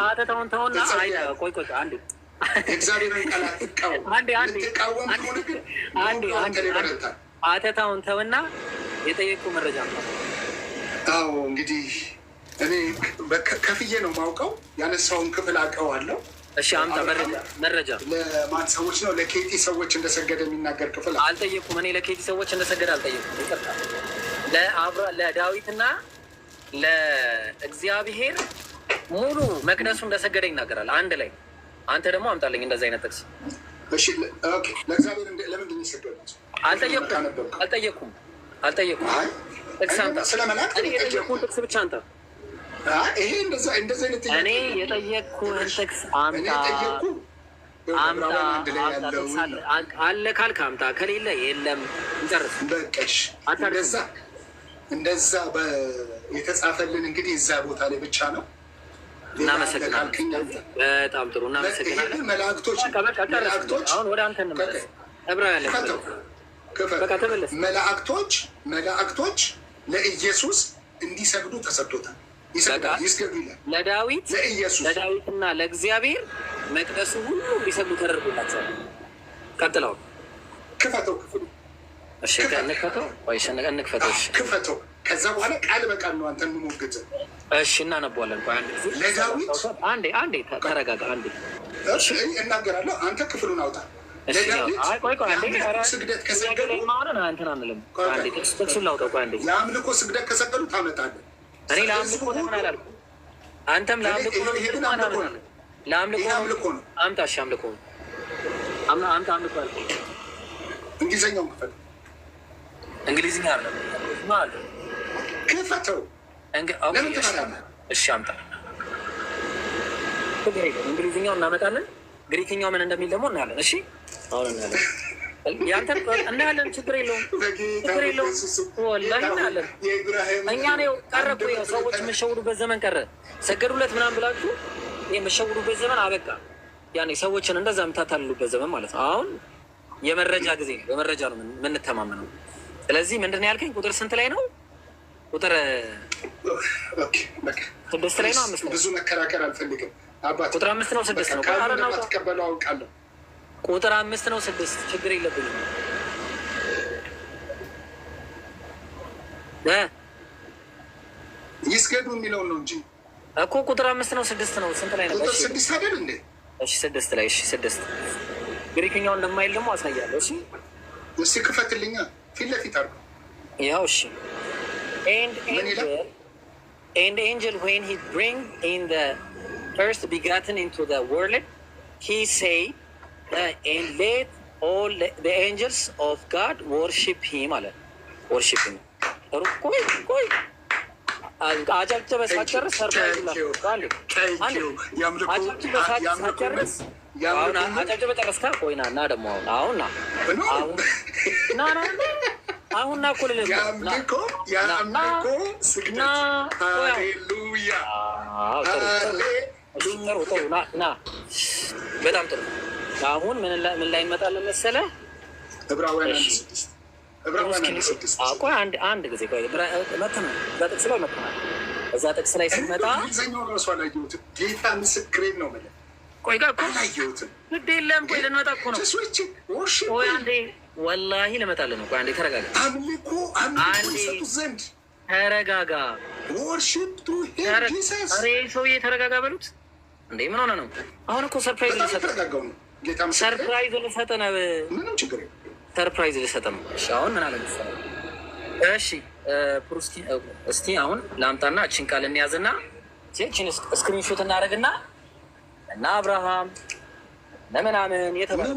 የእግዚአብሔርን ቃል አትቃወም። የምትቃወም ከሆነ ግን ይበረታል።
አተታውን ተውና የጠየቁ መረጃ ነው።
አዎ እንግዲህ እኔ ከፍዬ ነው የማውቀው። ያነሳውን ክፍል አውቀዋለሁ።
እሺ አምጣ መረጃ።
ለማን ሰዎች ነው? ለኬቲ ሰዎች እንደሰገደ የሚናገር ክፍል
አልጠየኩም። እኔ ለኬቲ ሰዎች እንደሰገደ አልጠየኩም። ይቅርታ። ለዳዊትና ለእግዚአብሔር ሙሉ መቅደሱ እንደሰገደ ይናገራል አንድ ላይ። አንተ ደግሞ አምጣልኝ እንደዚ አይነት ጥቅስ።
ለእግዚአብሔር ለምንድን የሰገዱት?
አልጠየኩም። ጥቅስ አምጣ። የጠየኩህን ጥቅስ ብቻ አንተ።
ይሄ እንደዚህ አይነት
እኔ የጠየኩህን ጥቅስ አምጣ። አለ ካልክ አምጣ፣ ከሌለ የለም። እንጨርስ።
በቃሽ። እንደዛ የተጻፈልን እንግዲህ እዛ ቦታ ላይ ብቻ ነው።
እናመሰግናለን። በጣም ጥሩ እናመሰግናለን።
መላእክቶች
አሁን ወደ አንተ እንመለስ። ዕብራውያን
መላእክቶች ለኢየሱስ እንዲሰግዱ ተሰጥቶታል። ይስገዱ ይላል።
ለዳዊትና ለእግዚአብሔር መቅደሱ ሁሉ እንዲሰግዱ ተደርጎላቸዋል። ቀጥለው
ክፈተው ክፍሉ ክፈተው። ከዛ በኋላ ቃል በቃል ነው አንተ የምሞግት።
እሺ እናነበዋለን። አንዴ ተረጋጋ። አንዴ
እናገራለሁ። አንተ ክፍሉን አውጣ። ስግደት ከሰገዱ
እንትን አንልም። ጥቅሱን ላውጣው።
የአምልኮ ስግደት ከሰገዱ ታመጣለህ።
እኔ ለአምልኮ ለምን አላልኩም? አንተም ለአምልኮ ነው።
ለአምልኮ ነው።
አምጣ። እሺ አምልኮ አምጣ። አምልኮ አልኩ።
እንግሊዝኛውን ክፈት።
እንግሊዝኛ አለ
ክፈተው። ለምን ትፈራለህ?
እሺ አምጣ። እንግሊዝኛውን እናመጣለን። ግሪክኛው ምን እንደሚል ደግሞ እናያለን። እሺ አሁን እናያለን። ያንተን እናያለን። ችግር የለውም። ወላሂ እናያለን። እኛ ነው ቀረ እኮ ሰዎች የምትሸውዱበት ዘመን ቀረ። ሰገዱለት ምናምን ብላችሁ የምትሸውዱበት ዘመን አበቃ። ያኔ ሰዎችን እንደዛ የምታታልሉበት ዘመን ማለት ነው። አሁን የመረጃ ጊዜ ነው። በመረጃ ነው የምንተማመነው። ስለዚህ ምንድን ነው ያልከኝ? ቁጥር ስንት ላይ ነው? ቁጥር 6 ላይ ነው። 5 ነው።
ብዙ መከራከር አልፈልግም።
ቁጥር 5 ነው 6 ነው?
ትቀበለው አውቃለሁ።
ቁጥር 5 ነው 6 ችግር የለብኝም።
ይስገዱ የሚለውን ነው እንጂ
እኮ ቁጥር 5 ነው 6 ነው? ስንት ላይ ነው?
ቁጥር 6 አይደል እንዴ?
እሺ 6 ላይ። እሺ 6 ግሪክኛው እንደማይል ደግሞ አሳያለሁ። እሺ
እሺ ክፈትልኛ። ፊት ለፊት አድርገው።
ያው እሺ and angel when he bring in the first begotten into the world he say and let all the angels of God worship him አለ። worship him ቆይ አጫጭበ ሳጨርስ ሰርፕራይዝ አጫጭበ ጨረስካ? ቆይና እና ደግሞ አሁን አሁን ና እኮ ልልህ
የአምልኮ ስግደት። ሃሌሉያ
ጥሩ ና በጣም ጥሩ። አሁን ምን ላይ እንመጣለን መሰለህ?
ዕብራውያን 6
ቆይ አንድ ጊዜ ቆይ መጥተናል። በጥቅስ ላይ መጥተናል። እዛ ጥቅስ ላይ ስንመጣ
እንግሊዝኛውን እራሱ አላየሁትም። ጌታ ምስክሬን ነው የምልህ።
ቆይ ጋር እኮ
አላየሁትም።
ግድ የለም። ቆይ ልንመጣ እኮ ነው። ቆይ አንዴ ወላሂ ልመጣልህ ነው። ቆይ አንዴ ተረጋጋ።
አምልኮ ይሰጡ ዘንድ
ተረጋጋ።
ወርሺፕ ቱ ሂም ጂሰስ።
ኧረ ሰውዬ ተረጋጋ በሉት እንዴ! ምን ሆነ ነው? አሁን እኮ ሰርፕራይዝ ልሰጠህ ነው። ሰርፕራይዝ ልሰጠህ ነው።
ምንም ችግር የለም።
ሰርፕራይዝ ልሰጠህ ነው። እሺ አሁን ምን አለ መሰለህ? እሺ እስቲ አሁን ላምጣና እችን ቃል እንያዝና እችን ስክሪንሾት እናደርግና እና አብርሃም ለምናምን የተባለ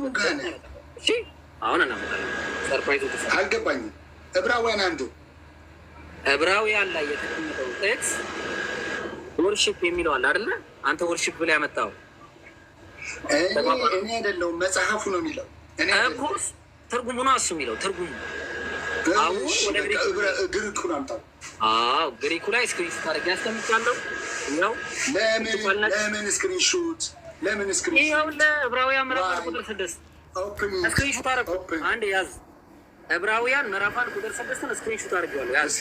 እሺ አሁን እናመጣለን። ሰርፕራይዝ ልሰጠህ
አልገባኝም።
ዕብራውያን ላይ የተቀመጠው ጥቅስ ወርሺፕ የሚለው አለ አይደለ? አንተ ወርሺፕ ብላ ያመጣው
እኔ አይደለሁም፣ መጽሐፉ ነው የሚለው።
ኮርስ ትርጉሙ ነው እሱ የሚለው ትርጉሙ። አሁን ወደ
ግሪኩ አምጣው።
ግሪኩ ላይ ስክሪንሾት አድርጌ ያስቀምጫለሁ። ነው
ለምን ስክሪንሾት
ይኸው ለዕብራውያን ምዕራፍ 1 ቁጥር 6 ስክሪንሾት አደረኩ። አንድ ያዝ። ዕብራውያን ምዕራፍ 1 ቁጥር 6 ስክሪንሾት አድርጌዋለሁ። ያዝ።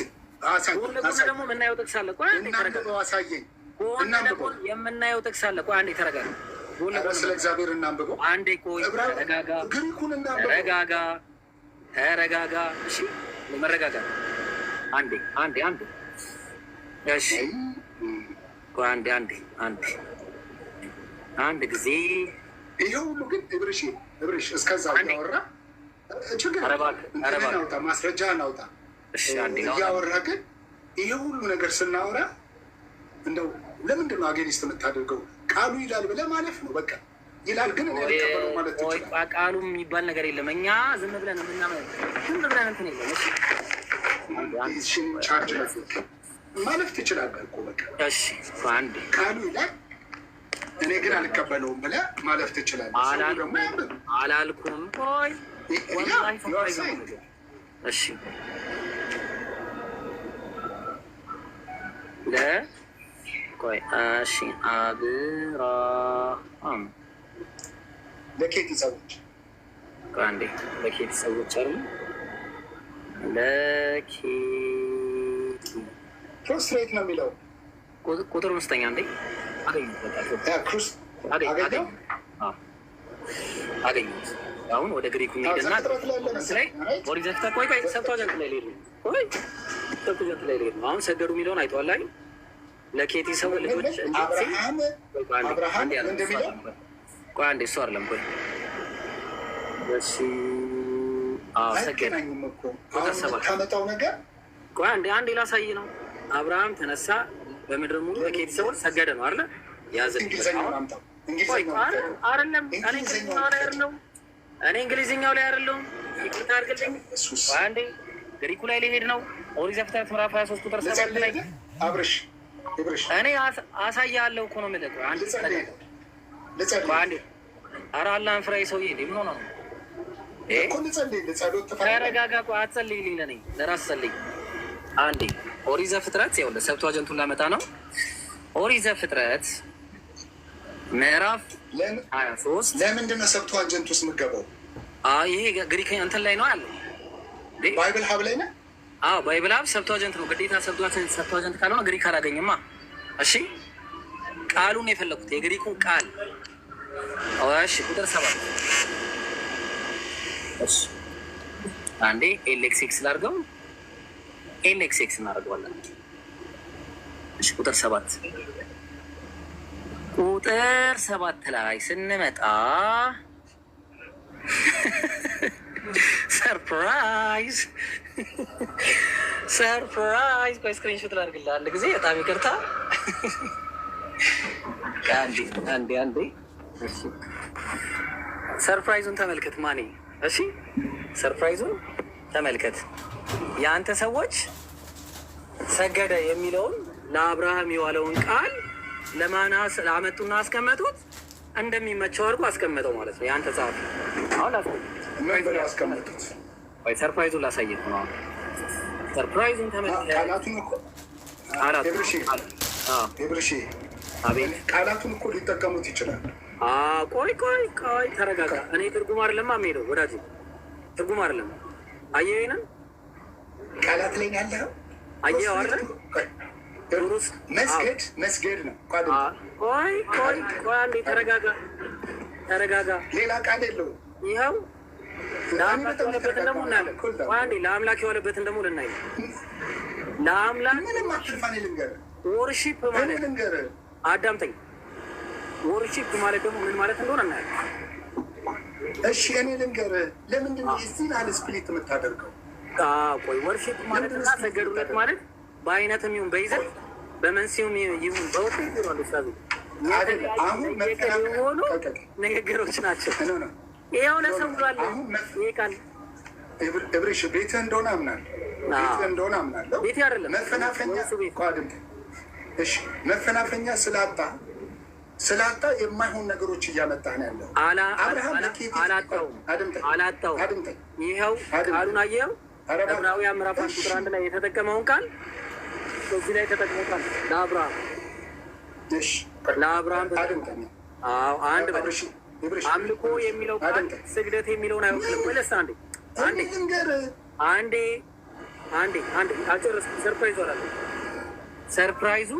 ጎን ለጎን ደግሞ የምናየው ጥቅስ አለ። ቆይ አንዴ ተረጋጋ። ጎን ለጎን የምናየው ጥቅስ አለ። ቆይ አንዴ ተረጋጋ። ጎን ለጎን
ስለ እግዚአብሔር እናንብበው።
አንዴ ቆይ ተረጋጋ።
ግሪኩን እናንብበው።
ተረጋጋ። እሺ መረጋጋት። አንዴ እሺ ቆይ አንድ ጊዜ
ይሄ ሁሉ ግን እብርሽ እስከዛ ያወራ ችግር አረባ ማስረጃ እናውጣ። እያወራ ግን ይሄ ሁሉ ነገር ስናወራ እንደው ለምንድን ነው አጌኒስት የምታደርገው? ቃሉ ይላል ብለህ ማለፍ ነው በቃ። ይላል ግን ያልቀበለው ማለት ትችላለህ።
ቃሉ የሚባል ነገር የለም። እኛ ዝም ብለን እንትን የለም።
ቻርጅ ማለፍ ትችላለህ እኮ በቃ።
እሺ
ቃሉ ይላል እኔ ግን አልቀበለውም ብለህ ማለፍ ትችላለህ።
አላልኩም። ቆይ እሺ አብርሃም
ለኬቲ ሰዎች
አንዴ ለኬቲ ሰዎች አሉ።
ፕሮስትሬት ነው የሚለው
ቁጥር ውስጠኛ እንዴ አገኘሁት። አሁን ወደ ግሪኩ ሄድና ኦሪት ዘፍጥረት ቆይ ሰብቷጀንት ላይ ሄድ ነው። አሁን ሰገዱ የሚለውን አይተዋል ላይ ለኬቲ ሰው ልጆች ቆይ አንዴ እሱ አይደለም ቆይ እሺ ሰገድ ቁጥር 7 ቆይ አንዴ ላሳይ ነው። አብርሃም ተነሳ በምድር ሙሉ ለኬቲ ሰዎች ሰገደ ነው አይደለ? ያዘ አይደለም እኔ እንግሊዝኛው ላይ አይደለሁም። ይቅርታ አድርግልኝ። አንዴ ግሪኩ ላይ ሊሄድ ነው። ኦሪት ዘፍጥረት ምዕራፍ 23 ቁጥር 7 ላይ እኔ አሳያለሁ እኮ ነው የምልህ። አንዴ ኧረ አላህን ፍራ ሰውዬ። ምን ሆነህ ነው? ተረጋጋ። ቆይ አትጸልይልኝ፣ ለእኔ ለራስህ ጸልይ። አንዴ ኦሪት ዘፍጥረት ይኸውልህ ሰብቷጀንቱን ላመጣ ነው። ኦሪት ዘፍጥረት ምዕራፍ 23
ለምንድን ነው ሰብቷጀንት ውስጥ የምትገባው?
ይሄ ግሪክ እንትን ላይ ነው ያለው።
ባይብል ሀብ ላይ ነው።
ባይብል ሀብ ሰብቷጀንት ነው ግዴታ። ሰብቷጀንት ካልሆነ ግሪክ አላገኝማ። እሺ ቃሉን የፈለኩት የግሪኩን ቃል። እሺ ቁጥር 7 እሺ አንዴ ኤልኤክስኤክስ ላድርገው። ኤልኤክስኤክስ እናደርገዋለን። እሺ ቁጥር 7 ላይ ስንመጣ ሰርፕራይዝ። ቆይ ስክሪንሾት ላድርግልህ አንድ ጊዜ። በጣም ይቅርታ። አንዴ ሰርፕራይዙን ተመልከት ማኔ። እሺ ሰርፕራይዙን ተመልከት። የአንተ ሰዎች ሰገደ የሚለውን ለአብርሃም የዋለውን ቃል ለማናስ አመጡና አስቀመጡት። እንደሚመቸው አድርጎ አስቀመጠው ማለት ነው። የአንተ ጸሐፊ አሁን አስቀመጡት። ሰርፕራይዙን ላሳየህ ነው። ሰርፕራይዝን ተመልከት።
ቃላቱን እኮ ብርሽ
አቤት
ቃላቱን እኮ ሊጠቀሙት ይችላል።
ቆይ ተረጋጋ። እኔ ትርጉም አይደለም የምሄደው ወዳጅ፣ ትርጉም አይደለም። አየኸው ይሄንን
ቃላት ላይ ያለው
አየኸው አይደል?
መስገድ ነው።
ቆይ አንዴ ተረጋጋ።
ሌላ ቃል የለውም።
ይኸው ለአምላክ የሆነበትን ደግሞ እናያለን። ቆይ አንዴ ለአምላክ የሆነበትን ደግሞ ልናይ። ለአምላክ ወርሺፕ ማለት አዳምጠኝ። ወርሺፕ ማለት ደግሞ ምን ማለት እንደሆነ እናያለን።
እሺ እኔ ልንገርህ፣ ለምንድን ነው እዚህን አለ ስፕሊት የምታደርገው?
ቆይ ወርሺፕ ማለት እና ሰገዱለት ማለት በአይነትም ይሁን በይዘት በመንስኤውም ይሁን በውጤት ይሆናል። ኡስታዝ
አሁን
የሆኑ ንግግሮች ናቸው። ይኸው ለሰው ብሏል። ይሄ ቃል
እብሬሽ ቤትህ እንደሆነ አምናለሁ።
ቤቴ አይደለም
መፈናፈኛ ስላጣ የማይሆን ነገሮች እያመጣህ ነው ያለው።
አላጣውም። ይኸው ቃሉን አየኸው? ዕብራውያን ምዕራፍ 1 ላይ የተጠቀመውን ቃል እዚህ ላይ ተጠቅሞታል። ለአብርሃም አንድ አምልኮ የሚለው ቃል ስግደት የሚለውን አይወክልም። ወለስ አንዴ አልጨረስኩም። ሰርፕራይዝ አለ። ሰርፕራይዙ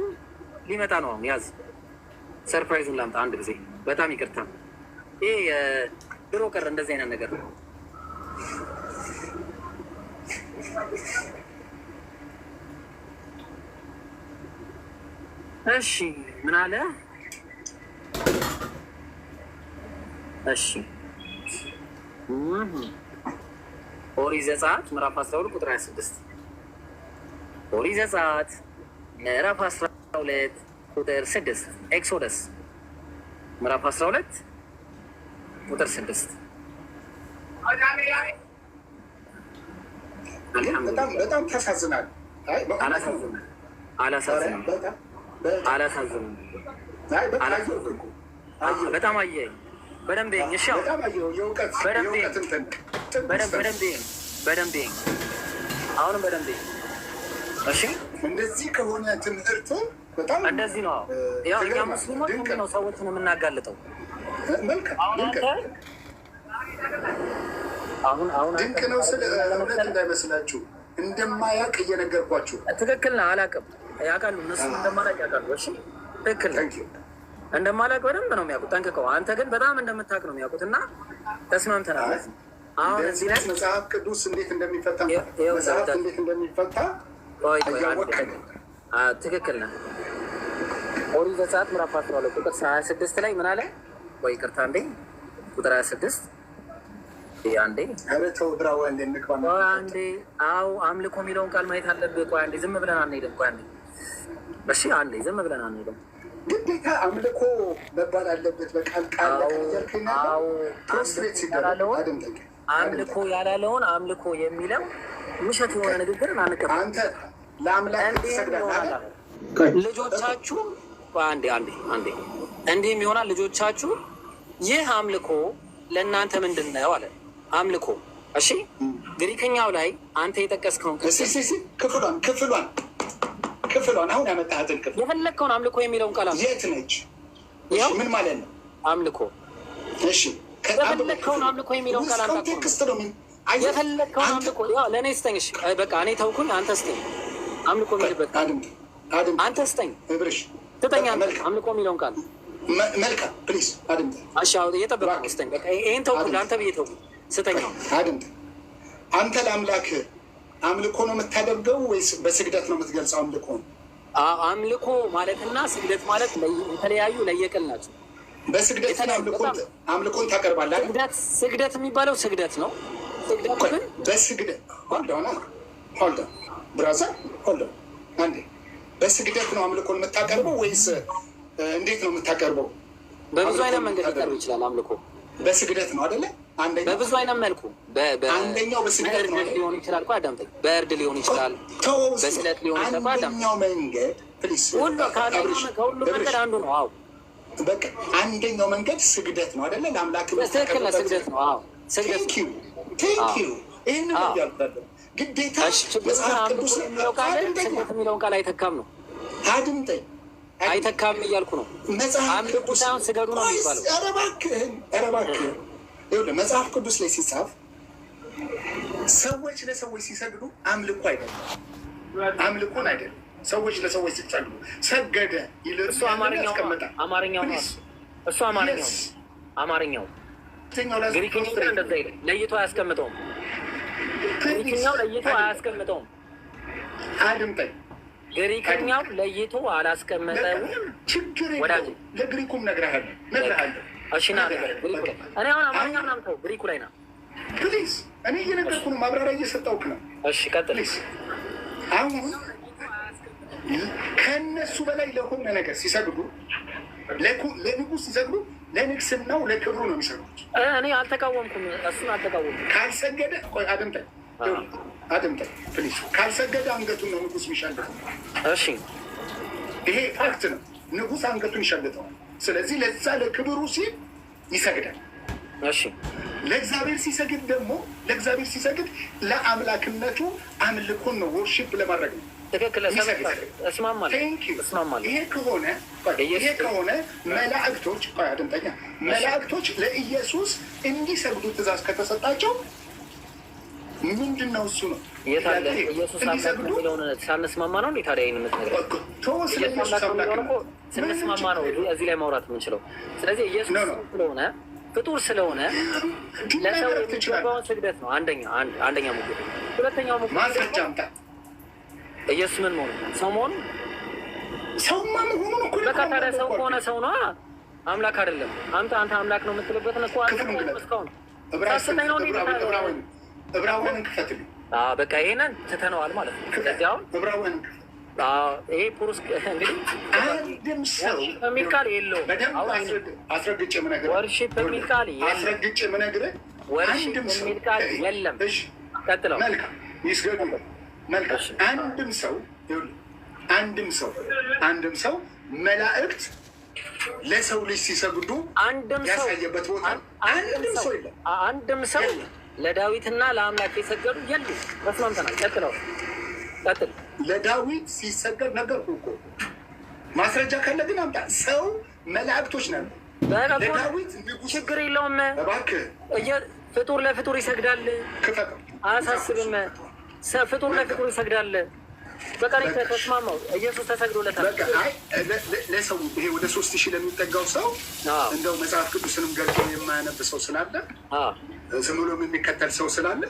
ሊመጣ ነው። አሁን ያዝ። ሰርፕራይዙን ላምጣ አንድ ጊዜ። በጣም ይቅርታ። ይሄ ድሮ ቀረ እንደዚህ አይነት ነገር ነው። እሺ ምን አለ? እሺ ኦሪት ዘጸአት ምዕራፍ 12 ቁጥር 26 ኦሪት ዘጸአት ምዕራፍ 12 ቁጥር 6 ኤክሶደስ ምዕራፍ 12 ቁጥር 6
በጣም ታሳዝናል።
አላሳዝንም። በጣም አየኸኝ። በደንብ እሺ፣ በደንብ አሁንም በደንብ እሺ።
እንደዚህ ከሆነ ትምህርት በጣም
እንደዚህ ነው። ያው እኛ ሙስሊሞች ነው ሰዎችን የምናጋልጠው። አሁን
ድንቅ ነው። ስለ እውነት እንዳይመስላችሁ እንደማያውቅ እየነገርኳችሁ።
ትክክል ነው። አላውቅም። ያውቃሉ እነሱ እንደማላውቅ ያውቃሉ። እሺ ትክክል ነው። እንደማላውቅ በደንብ ነው የሚያውቁት ጠንቅቀው። አንተ ግን በጣም እንደምታውቅ ነው የሚያውቁት እና ተስማምተናል። አሁን እዚህ ላይ
መጽሐፍ ቅዱስ እንዴት እንደሚፈታ
ትክክል ነህ። ኦሪት ዘጸአት ምዕራፍ 12 ቁጥር 26 ላይ ምን አለ? ቆይ ይቅርታ አንዴ፣ ቁጥር 26 አንዴ አምልኮ የሚለውን ቃል ማየት አለብህ። ቆይ አንዴ ዝም ብለን አንሄድም። ቆይ አንዴ እሺ፣ አንዴ ዝም ብለን አንሄድም።
ግዴታ አምልኮ መባል አለበት። በቃል
አምልኮ ያላለውን አምልኮ የሚለው ውሸት የሆነ ንግግር አንቀበል።
አንተ ለአምላክ ትሰግዳለህ።
ልጆቻችሁ አንዴ እንዲህም ይሆናል። ልጆቻችሁ ይህ አምልኮ ለእናንተ ምንድን ነው አለ። አምልኮ እሺ፣ ግሪከኛው ላይ አንተ የጠቀስከውን
ክፍሏን አሁን ያመጣሃትን ክፍል
የፈለግከውን አምልኮ የሚለውን ቃል
የት ነች? ምን ማለት ነው አምልኮ? እሺ
የፈለግከውን አምልኮ የሚለውን ቃል የፈለግከውን አምልኮ ለእኔ ስጠኝ። እሺ በቃ እኔ ተውኩኝ፣ አንተ ስጠኝ። አምልኮ የሚልበት አንተ ስጠኝ፣ ስጠኝ አምልኮ የሚለውን ቃል
መልካም ፕሊዝ አድምጥ።
እሺ እየጠበቅኩ ስጠኝ። በቃ ይሄን ተውኩኝ፣ ለአንተ ብዬ ተውኩኝ፣ ስጠኝ።
አድምጥ። አንተ ለአምላክ አምልኮ ነው የምታደርገው ወይስ በስግደት ነው የምትገልጸው? አምልኮ ነው።
አምልኮ ማለትና ስግደት ማለት የተለያዩ ለየቅል ናቸው።
በስግደት አምልኮን ታቀርባለህ።
ስግደት የሚባለው ስግደት ነው። ስግደት ግን
በስግደት ሆልዳ ብራዘር ሆልዳ አንዴ፣ በስግደት ነው አምልኮን የምታቀርበው ወይስ እንዴት ነው የምታቀርበው?
በብዙ አይነት መንገድ ሊቀርብ ይችላል። አምልኮ
በስግደት ነው አይደለ?
በብዙ አይነት መልኩ
አንደኛው በስግደት
ሊሆን ይችላል። አዳምጠኝ። በእርድ ሊሆን ይችላል፣ በስለት ሊሆን ይችላል።
አንደኛው መንገድ
ከሁሉ መንገድ አንዱ ነው። አዎ
በቃ አንደኛው መንገድ ስግደት ነው አይደለ? ለአምላክ
ትክክል ነው። ስግደት ነው። አዎ ስግደት።
ቴንኪዩ ይህን ግዴታ መጽሐፍ ቅዱስ
የሚለውን ቃል አይተካም ነው።
አድምጠኝ፣
አይተካም እያልኩ ነው።
መጽሐፍ ቅዱስ
ሳይሆን ስገዱ ነው የሚባለው።
ኧረ እባክህን ይኸውልህ መጽሐፍ ቅዱስ ላይ ሲጻፍ ሰዎች ለሰዎች ሲሰግዱ አምልኮ አይደለም፣ አምልኮን አይደለም። ሰዎች ለሰዎች ሲሰግዱ ሰገደ ይልህ
እሱ አማርኛው ነው። እሱ አማርኛው ግሪክኛው እንደዛ ይላል። ለይቶ አያስቀምጠውም። ግሪክኛው ለይቶ አያስቀምጠውም።
አድምጠኝ፣
ግሪክኛው ለይቶ አላስቀመጠውም።
ችግር የለውም። ለግሪኩም ነግሬሃለሁ።
እሺ ና ግሪኩ ላይ እኔ አሁን አማርኛው ምናምን ተው፣ ግሪኩ ላይ ና
ፕሊዝ። እኔ እየነገርኩ ነው፣ ማብራሪያ እየሰጠሁህ ነው።
እሺ ቀጥል።
አሁን ከእነሱ በላይ ለሆነ ነገር ሲሰግዱ፣ ለንጉሥ ሲሰግዱ ለንግስናው ለክብሩ ነው የሚሰግዱት።
እኔ አልተቃወምኩም፣ እሱን አልተቃወምኩም።
ካልሰገደ አድምጠኝ ፕሊዝ። ካልሰገደ አንገቱን ነው ንጉሥ የሚሻገተው።
እሺ
ይሄ ፋክት ነው። ንጉሥ አንገቱን ይሻገተዋል። ስለዚህ ለዛ ለክብሩ ሲል ይሰግዳል።
እሺ
ለእግዚአብሔር ሲሰግድ ለአምላክነቱ አምልኮን ነው፣ ወርሺፕ ለማድረግ ነው።
ትክክል። እስማማለሁ።
ይሄ ከሆነ መላእክቶች ለኢየሱስ እንዲሰግዱ ትእዛዝ ከተሰጣቸው ምንድን ነው እሱ ነው
የታለ ኢየሱስ የሚለውን ሳንስማማ ነው እንዴ ታዲያ? ይህን ስንስማማ ነው እዚህ ላይ ማውራት የምንችለው። ስለዚህ ኢየሱስ ስለሆነ ፍጡር ስለሆነ ለሰው የሚገባውን ስግደት ነው አንደኛ ሙግት። ሁለተኛው ሙግት
ማስረጃ አምጣ።
ኢየሱስ ምን መሆኑ ሰው መሆኑ
ሰውማ መሆኑን እኮ
በቃ ታዲያ ሰው ከሆነ ሰው ነው፣ አምላክ አይደለም። አንተ አንተ ነው የምትልበትን እኮ እስካሁን
ዕብራውያንን ክፈትልኝ።
በቃ ይሄንን ትተነዋል ማለት ነው። ስለዚህ አሁን
ዕብራውያንን
ይሄ ፑሩስ እንግዲህ
አንድም ሰው
የሚል ቃል የለውም።
አስረግጬ የምነግርህ
ወርሺፕ የሚል ቃል ወርሺፕ የሚል ቃል የለም። ቀጥለው
መልካም ይስገዱ። መልካም አንድም ሰው መላእክት ለሰው ልጅ ሲሰግዱ ያሳየበት ቦታ
አንድም ሰው ለዳዊትና ለአምላክ የሰገዱ የሉም። ተስማምተናል። ቀጥል።
ለዳዊት ሲሰገድ ነገርኩህ እኮ። ማስረጃ ካለ ግን አምጣ። ሰው መላእክቶች ነን። ለዳዊት
ችግር የለውም።
እባክህ
ፍጡር ለፍጡር ይሰግዳል። አያሳስብም። ፍጡር ለፍጡር ይሰግዳል። በቃ ተስማማው። ኢየሱስ ተሰግዶለታል።
ለሰው ይሄ ወደ 3000 ለሚጠጋው ሰው እንደው መጽሐፍ ቅዱስንም ገልጦ የማያነብ ሰው ስላለ ዝም ብሎም የሚከተል ሰው ስላለ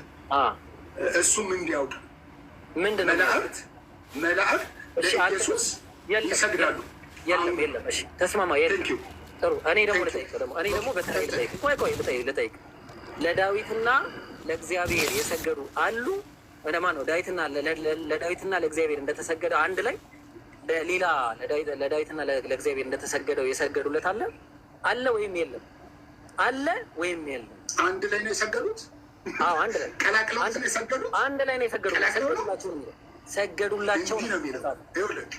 እሱም እንዲያውቅ
ምንድን ነው
መላእክት ለኢየሱስ ይሰግዳሉ።
የለም። እሺ ተስማማ። ጥሩ። እኔ ደግሞ በተለይ ልጠይቅ። ለዳዊትና ለእግዚአብሔር የሰገዱ አሉ። ለማን ነው? ለዳዊትና ለእግዚአብሔር እንደተሰገደ አንድ ላይ ሌላ ለዳዊትና ለእግዚአብሔር እንደተሰገደው የሰገዱለት አለ ወይም የለም? አለ ወይም የለም?
አንድ ላይ ነው የሰገዱት።
አንድ ላይ
ቀላቅለውት ነው የሰገዱት።
አንድ ላይ ነው የሰገዱት። ሰገዱላቸው ነው የሚለው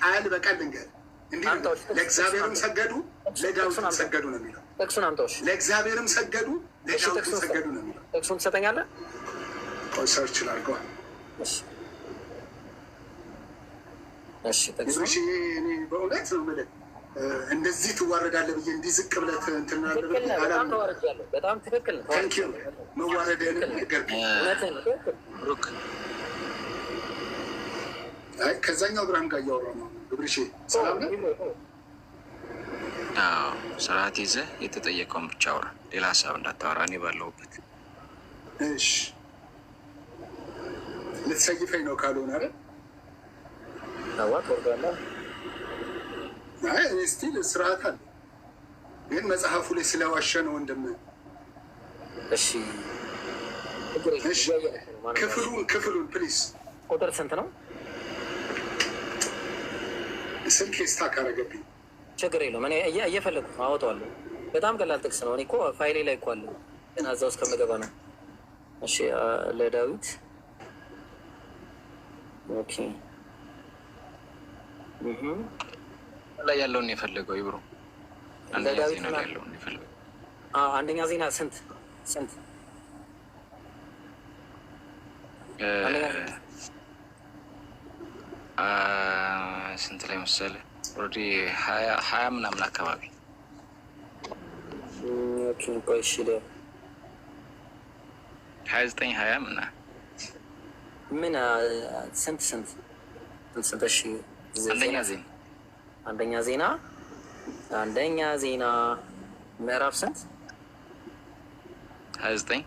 ቃል በቃል ልንገርህ። ለእግዚአብሔርም ሰገዱ ለዳዊትም ሰገዱ ነው የሚለው።
ጥቅሱን አምጣዎች።
ለእግዚአብሔርም ሰገዱ ለዳዊትም ሰገዱ ነው የሚለው።
ጥቅሱን ትሰጠኛለህ?
ሰርች ላድርገዋል። በእውነት ነው የምልህ እንደዚህ ትዋረዳለህ ብዬ እንዲህ ዝቅ ብለህ እንትን
በጣም ትክክል ነው።
መዋረድህን ነገር ከዛኛው ብርሃን ጋር እያወራሁ ነው። ግብርሽ ሰላም ነህ?
ስርዓት ይዘህ የተጠየቀውን ብቻ አውራ፣ ሌላ ሀሳብ እንዳታወራ። እኔ ባለሁበት
እሺ። ልትሰይፈኝ ነው ካልሆነ አይደል? ስቲል ስርዓት አለ፣ ግን መጽሐፉ ላይ ስለዋሸ ነው ወንድም።
እሺ
ክፍሉን ፕሊዝ።
ቁጥር ስንት ነው?
ስልክ ስታክ አደረገብኝ።
ችግር የለውም። እኔ እየፈለጉት ነው፣ አወጣዋለሁ። በጣም ቀላል ጥቅስ ነው። እኔ እኮ ፋይሌ ላይ እኮ አለ፣ ግን እዛ ውስጥ ከምገባ ነው። እሺ ለዳዊት ኦኬ
ላይ ያለውን የፈለገው ይብሮ አንደኛ ዜና ላይ ያለውን የፈለገው
አንደኛ ዜና ስንት
ስንት ላይ መሰለህ? ኦልሬዲ ሀያ ምናምን አካባቢ
ቆይ እሺ
29 20 ምናምን
ምን ስንት እሺ አንደኛ ዜና ምዕራፍ ስንት 29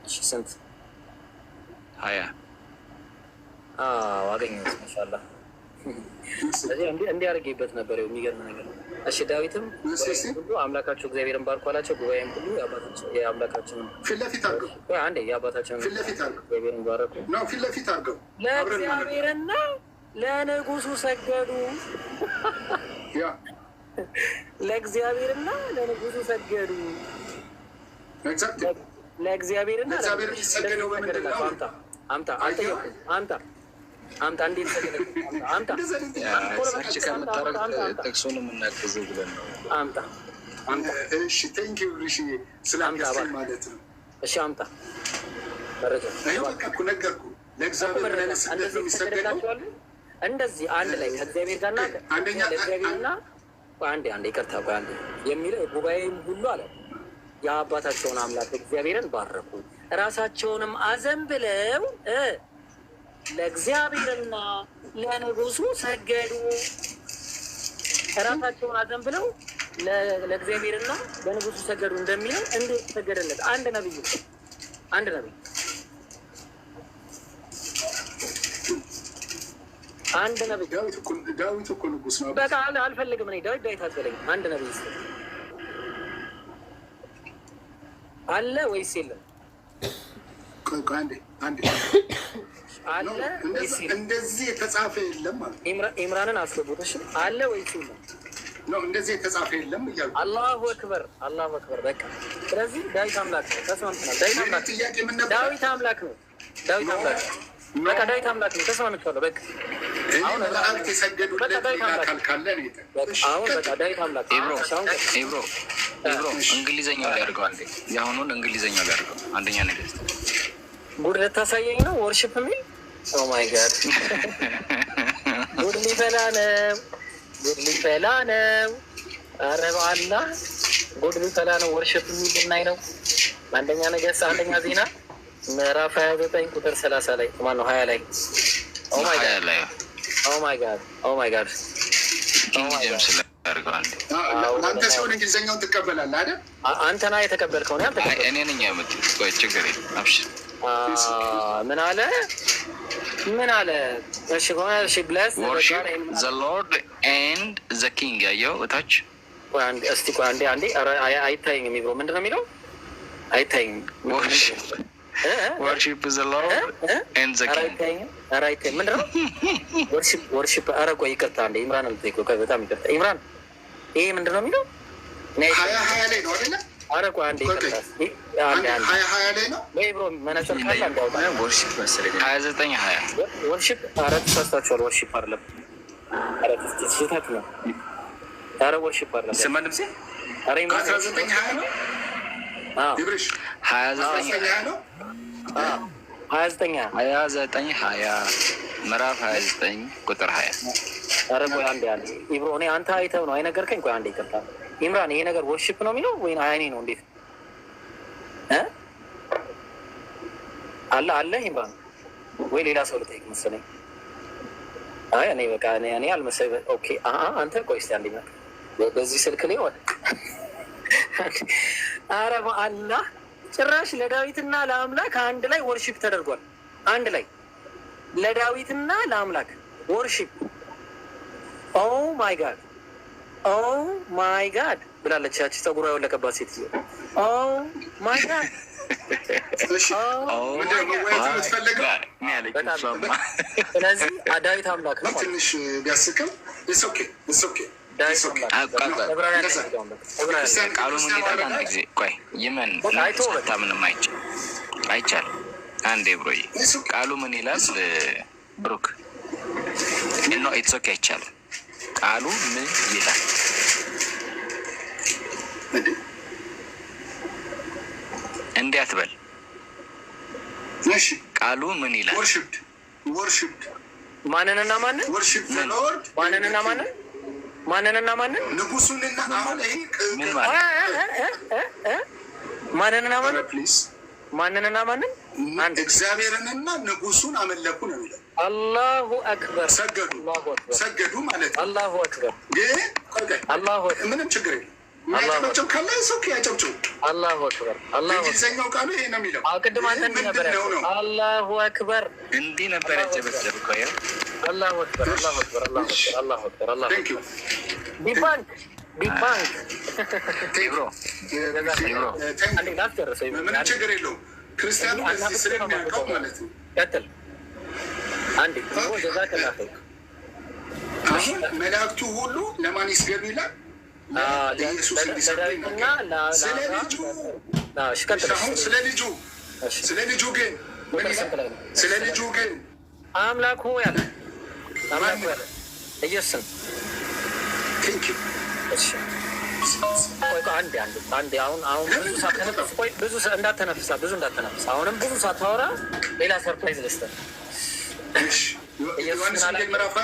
እሺ ስንት
20
አገኘሁት። ማሻአላህ እንዲህ አድርጌበት ነበር። የሚገርም ነገር። እሺ ዳዊትም ሁሉ አምላካቸው እግዚአብሔርን ባርኩ አላቸው። ጉባኤም ሁሉ የአምላካችንን
ፊት ለፊት አድርገው
አንዴ የአባታችንን
ፊት ለፊት አድርገው
እግዚአብሔርን ባረኩ።
ፊት ለፊት አድርገው
ለእግዚአብሔርና ለንጉሱ ሰገዱ። ለእግዚአብሔርና ለንጉሱ ሰገዱ። ለእግዚአብሔርና
ሰገደው በምንድን ነው?
አምጣ እንዴት አምጣ
ሰርች ከምታረግ ጥቅሱን የምናግዝህ ብለን ነው።
አምጣ
እሺ ቴንኪው እሺ ስላገዝከኝ ማለት ነው።
እሺ አምጣ መረጃ
በቃ እኮ ነገርኩህ። ለእግዚአብሔር የሚሰገደው
እንደዚህ አንድ ላይ ከእግዚአብሔር ጋርና ለእግዚአብሔርና አንዴ ይቅርታ አንዴ የሚለው ጉባኤም ሁሉ አለ የአባታቸውን አምላክ እግዚአብሔርን ባረኩ፣ ራሳቸውንም አዘንብለው ለእግዚአብሔርና ለንጉሱ ሰገዱ። ራሳቸውን አዘንብለው ለእግዚአብሔርና ለንጉሱ ሰገዱ እንደሚለው እንዴት ተሰገደለት? አንድ ነብይ
ዳዊት እኮ ንጉስ ነው።
በቃ አልፈልግም እኔ ዳዊት አትበለኝ። አንድ ነብይ አለ ወይስ የለም?
እንደዚህ የተጻፈ የለም ማለት
ኢምራንን አስገቡት። እሺ አለ ወይስ የለም?
እንደዚህ የተጻፈ የለም እያሉ
አላሁ አክበር። በቃ ስለዚህ ዳዊት አምላክ ነው። ተስማምተናል። ዳዊት አምላክ ነው። በቃ ዳዊት አምላክ ነው። ተስማምቻለሁ። በቃ
አሁን ለአንተ የሰገዱለት አካል ካለ
አሁን በቃ ዳዊት አምላክ
ኢብሮ እንግሊዘኛው ላይ አድርገው አንዴ። የአሁኑን እንግሊዘኛው ላይ አድርገው። አንደኛ ነገስት
ጉድ ልታሳየኝ ነው? ወርሽፕ የሚል ኦ ማይ ጋድ ጉድ ሊፈላ ነው። ኧረ በአላህ ጉድ ሊፈላ ነው። ወርሽፕ የሚል ልናይ ነው። አንደኛ ነገስት አንደኛ ዜና ምዕራፍ 29 ቁጥር 30 ላይ ማነው 20 ላይ ኦ ማይ ጋድ
አንተ ሲሆን እንግሊዝኛውን ትቀበላለህ አይደል?
አንተና የተቀበልከው ነው።
እኔ ነኝ ያመጣሁት። ቆይ ችግር የለም አብሽር።
ምን አለ? እሺ ብለስ
ዘ ሎርድ ኤንድ ዘ ኪንግ ያየው እታች
እስቲ ቆይ አንዴ አይታይም የሚለው ምንድን ነው የሚለው? አይታይም
ወርሺፕ ዘ ሎርድ ኤንድ ዘ ኪንግ
ምንድን ነው ወርሺፕ? ኧረ ቆይ ይቅርታ አንዴ ኢምራን አልጠይቀው። በጣም ይቅርታ ኢምራን፣ ይሄ ምንድን ነው የሚለው?
ሀያ ላይ ነው አይደለ?
ኧረ ቆይ አንዴ ይቅርታ
ሀያ ላይ ነው
ብሮ መነጽር ካለ እንዳውጣ
ወርሺፕ መሰለኝ 29 20
ወርሺፕ። ኧረ ተሳስታችኋል። ወርሺፕ አይደለም። ኧረ ስህተት ነው። ኧረ ወርሺፕ አይደለም።
ስማ ድምጼ
19 20 ነው። ይብርሽ
29
ነው
29
20 ምዕራፍ 29 ቁጥር 20።
ኧረ ቆይ አንዴ ኢብሮ፣ እኔ አንተ አይተኸው ነው አይነገርከኝ? ቆይ አንዴ ይቅርታ ኢምራን፣ ይሄ ነገር ወርሺፕ ነው የሚለው ወይ አይኔ ነው? እንዴት አለ ኢምራን ወይ ሌላ ሰው ልጠይቅ መሰለኝ። አይ እኔ በቃ እኔ አልመሰለኝ። ኦኬ አንተ ቆይ እስኪ አንዴ በዚህ ስልክ ላይ ወደ ኧረ በአላህ ጭራሽ ለዳዊትና ለአምላክ አንድ ላይ ወርሺፕ ተደርጓል። አንድ ላይ ለዳዊትና ለአምላክ ወርሺፕ። ኦ ማይ ጋድ ብላለች ያቺ ፀጉሯ የወለቀባት ሴትዮ። ኦ ማይ ጋድ ስለዚህ ዳዊት አምላክ ነው።
ትንሽ ቢያስቅም
ቃሉ ምን ይላል? አንድ ጊዜ ቆይ ይመን ምንም አይቻልም። አንዴ ብሮዬ ቃሉ ምን ይላል? ብሩክ ኖ ኢትስ ኦኬ አይቻልም። ቃሉ ምን ይላል? እንዲህ አትበል። ቃሉ ምን ይላል?
ወርሽፕድ
ማንንና ማንን?
ወርሽፕ ዘ ሎርድ
ማንንና ማንን? ማንንና ማንን?
ንጉሱንና አሁን ይሄ
ምን ማለት
ማንንና ማንን?
ፕሊዝ
ማንንና ማንን?
እግዚአብሔርንና ንጉሱን አመለኩ ነው የሚለው።
አላሁ አክበር
ሰገዱ ማለት ነው።
አላሁ አክበር
ግን
አላሁ አክበር
ምንም ችግር የለም። ማጨብጨብ ካለ ሰው ያጨብጭቡ።
አላሁ አክበር አላሁ
እንግሊዝኛው ቃሉ ይሄ ነው የሚለው።
ቅድም አንተ እንዲህ ነበር ያለው። አላሁ አክበር
እንዲህ ነበር ያጨበጨብከው። ያው
አላሁ አክበር አላሁ አክበር አላሁ አክበር አላሁ አክበር አላሁ
ቴንክ ዩ
ቢባንክ
ብሮ
ምንም ችግር የለውም። ክርስቲያኑ እዚህ ስለሚያውቀው ማለት ነው።
ቀጥል አንዴ ጀዛ ከላፈ
አሁን መላእክቱ ሁሉ ለማን ይስገዱ ይላል? ለኢየሱስ እንዲሰግዱ ይናገራል። ስለ ልጁ ግን ስለ ልጁ ግን
አምላኩ ያለ አምላኩ ያለ ኢየሱስን አንዴ አሁን ብዙ ሳትነፍስ ቆይ፣ ብዙ እንዳትነፍሳ አሁንም ብዙ ሳታወራ ሌላ ሰርፕራይዝ ልስጥህ።
ዮሐንስ ወንጌል ምዕራፍ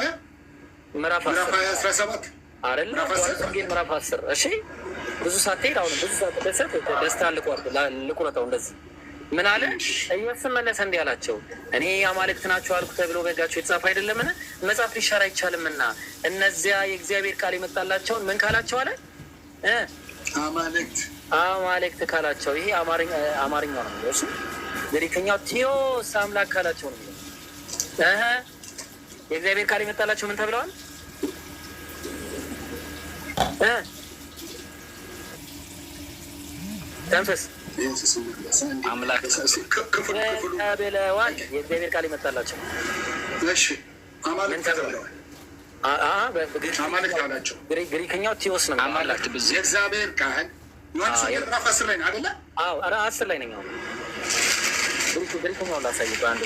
17 አይደለም? ዮሐንስ ወንጌል
ምዕራፍ 10 እሺ። ብዙ ሳትሄድ አሁንም ብዙ ሳትደሰት ደስታ ልቁረጠው። እንደዚህ ምን አለ? ኢየሱስም መለሰ እንዲህ አላቸው፣ እኔ አማልክት ናቸው አልኩ ተብሎ በሕጋችሁ የተጻፈ አይደለምን? መጽሐፍ ሊሻር አይቻልምና። እነዚያ የእግዚአብሔር ቃል የመጣላቸውን ምን ካላቸው አለ? አማልክት ካላቸው። ይሄ አማርኛው ነው። እሱ ግሪክኛው ቲዮስ አምላክ ካላቸው ነው። የእግዚአብሔር ቃል የመጣላቸው ምን ተብለዋል? ተንፈስ
አምላክ
ብለዋል። የእግዚአብሔር ቃል የመጣላቸው ግሪክኛው ቲዮስ ነው።
የእግዚአብሔር ቃል ምዕራፍ 10 ላይ ነው አይደለ?
10 ላይ ነኝ። ግሪክኛው ላሳይ በአንድ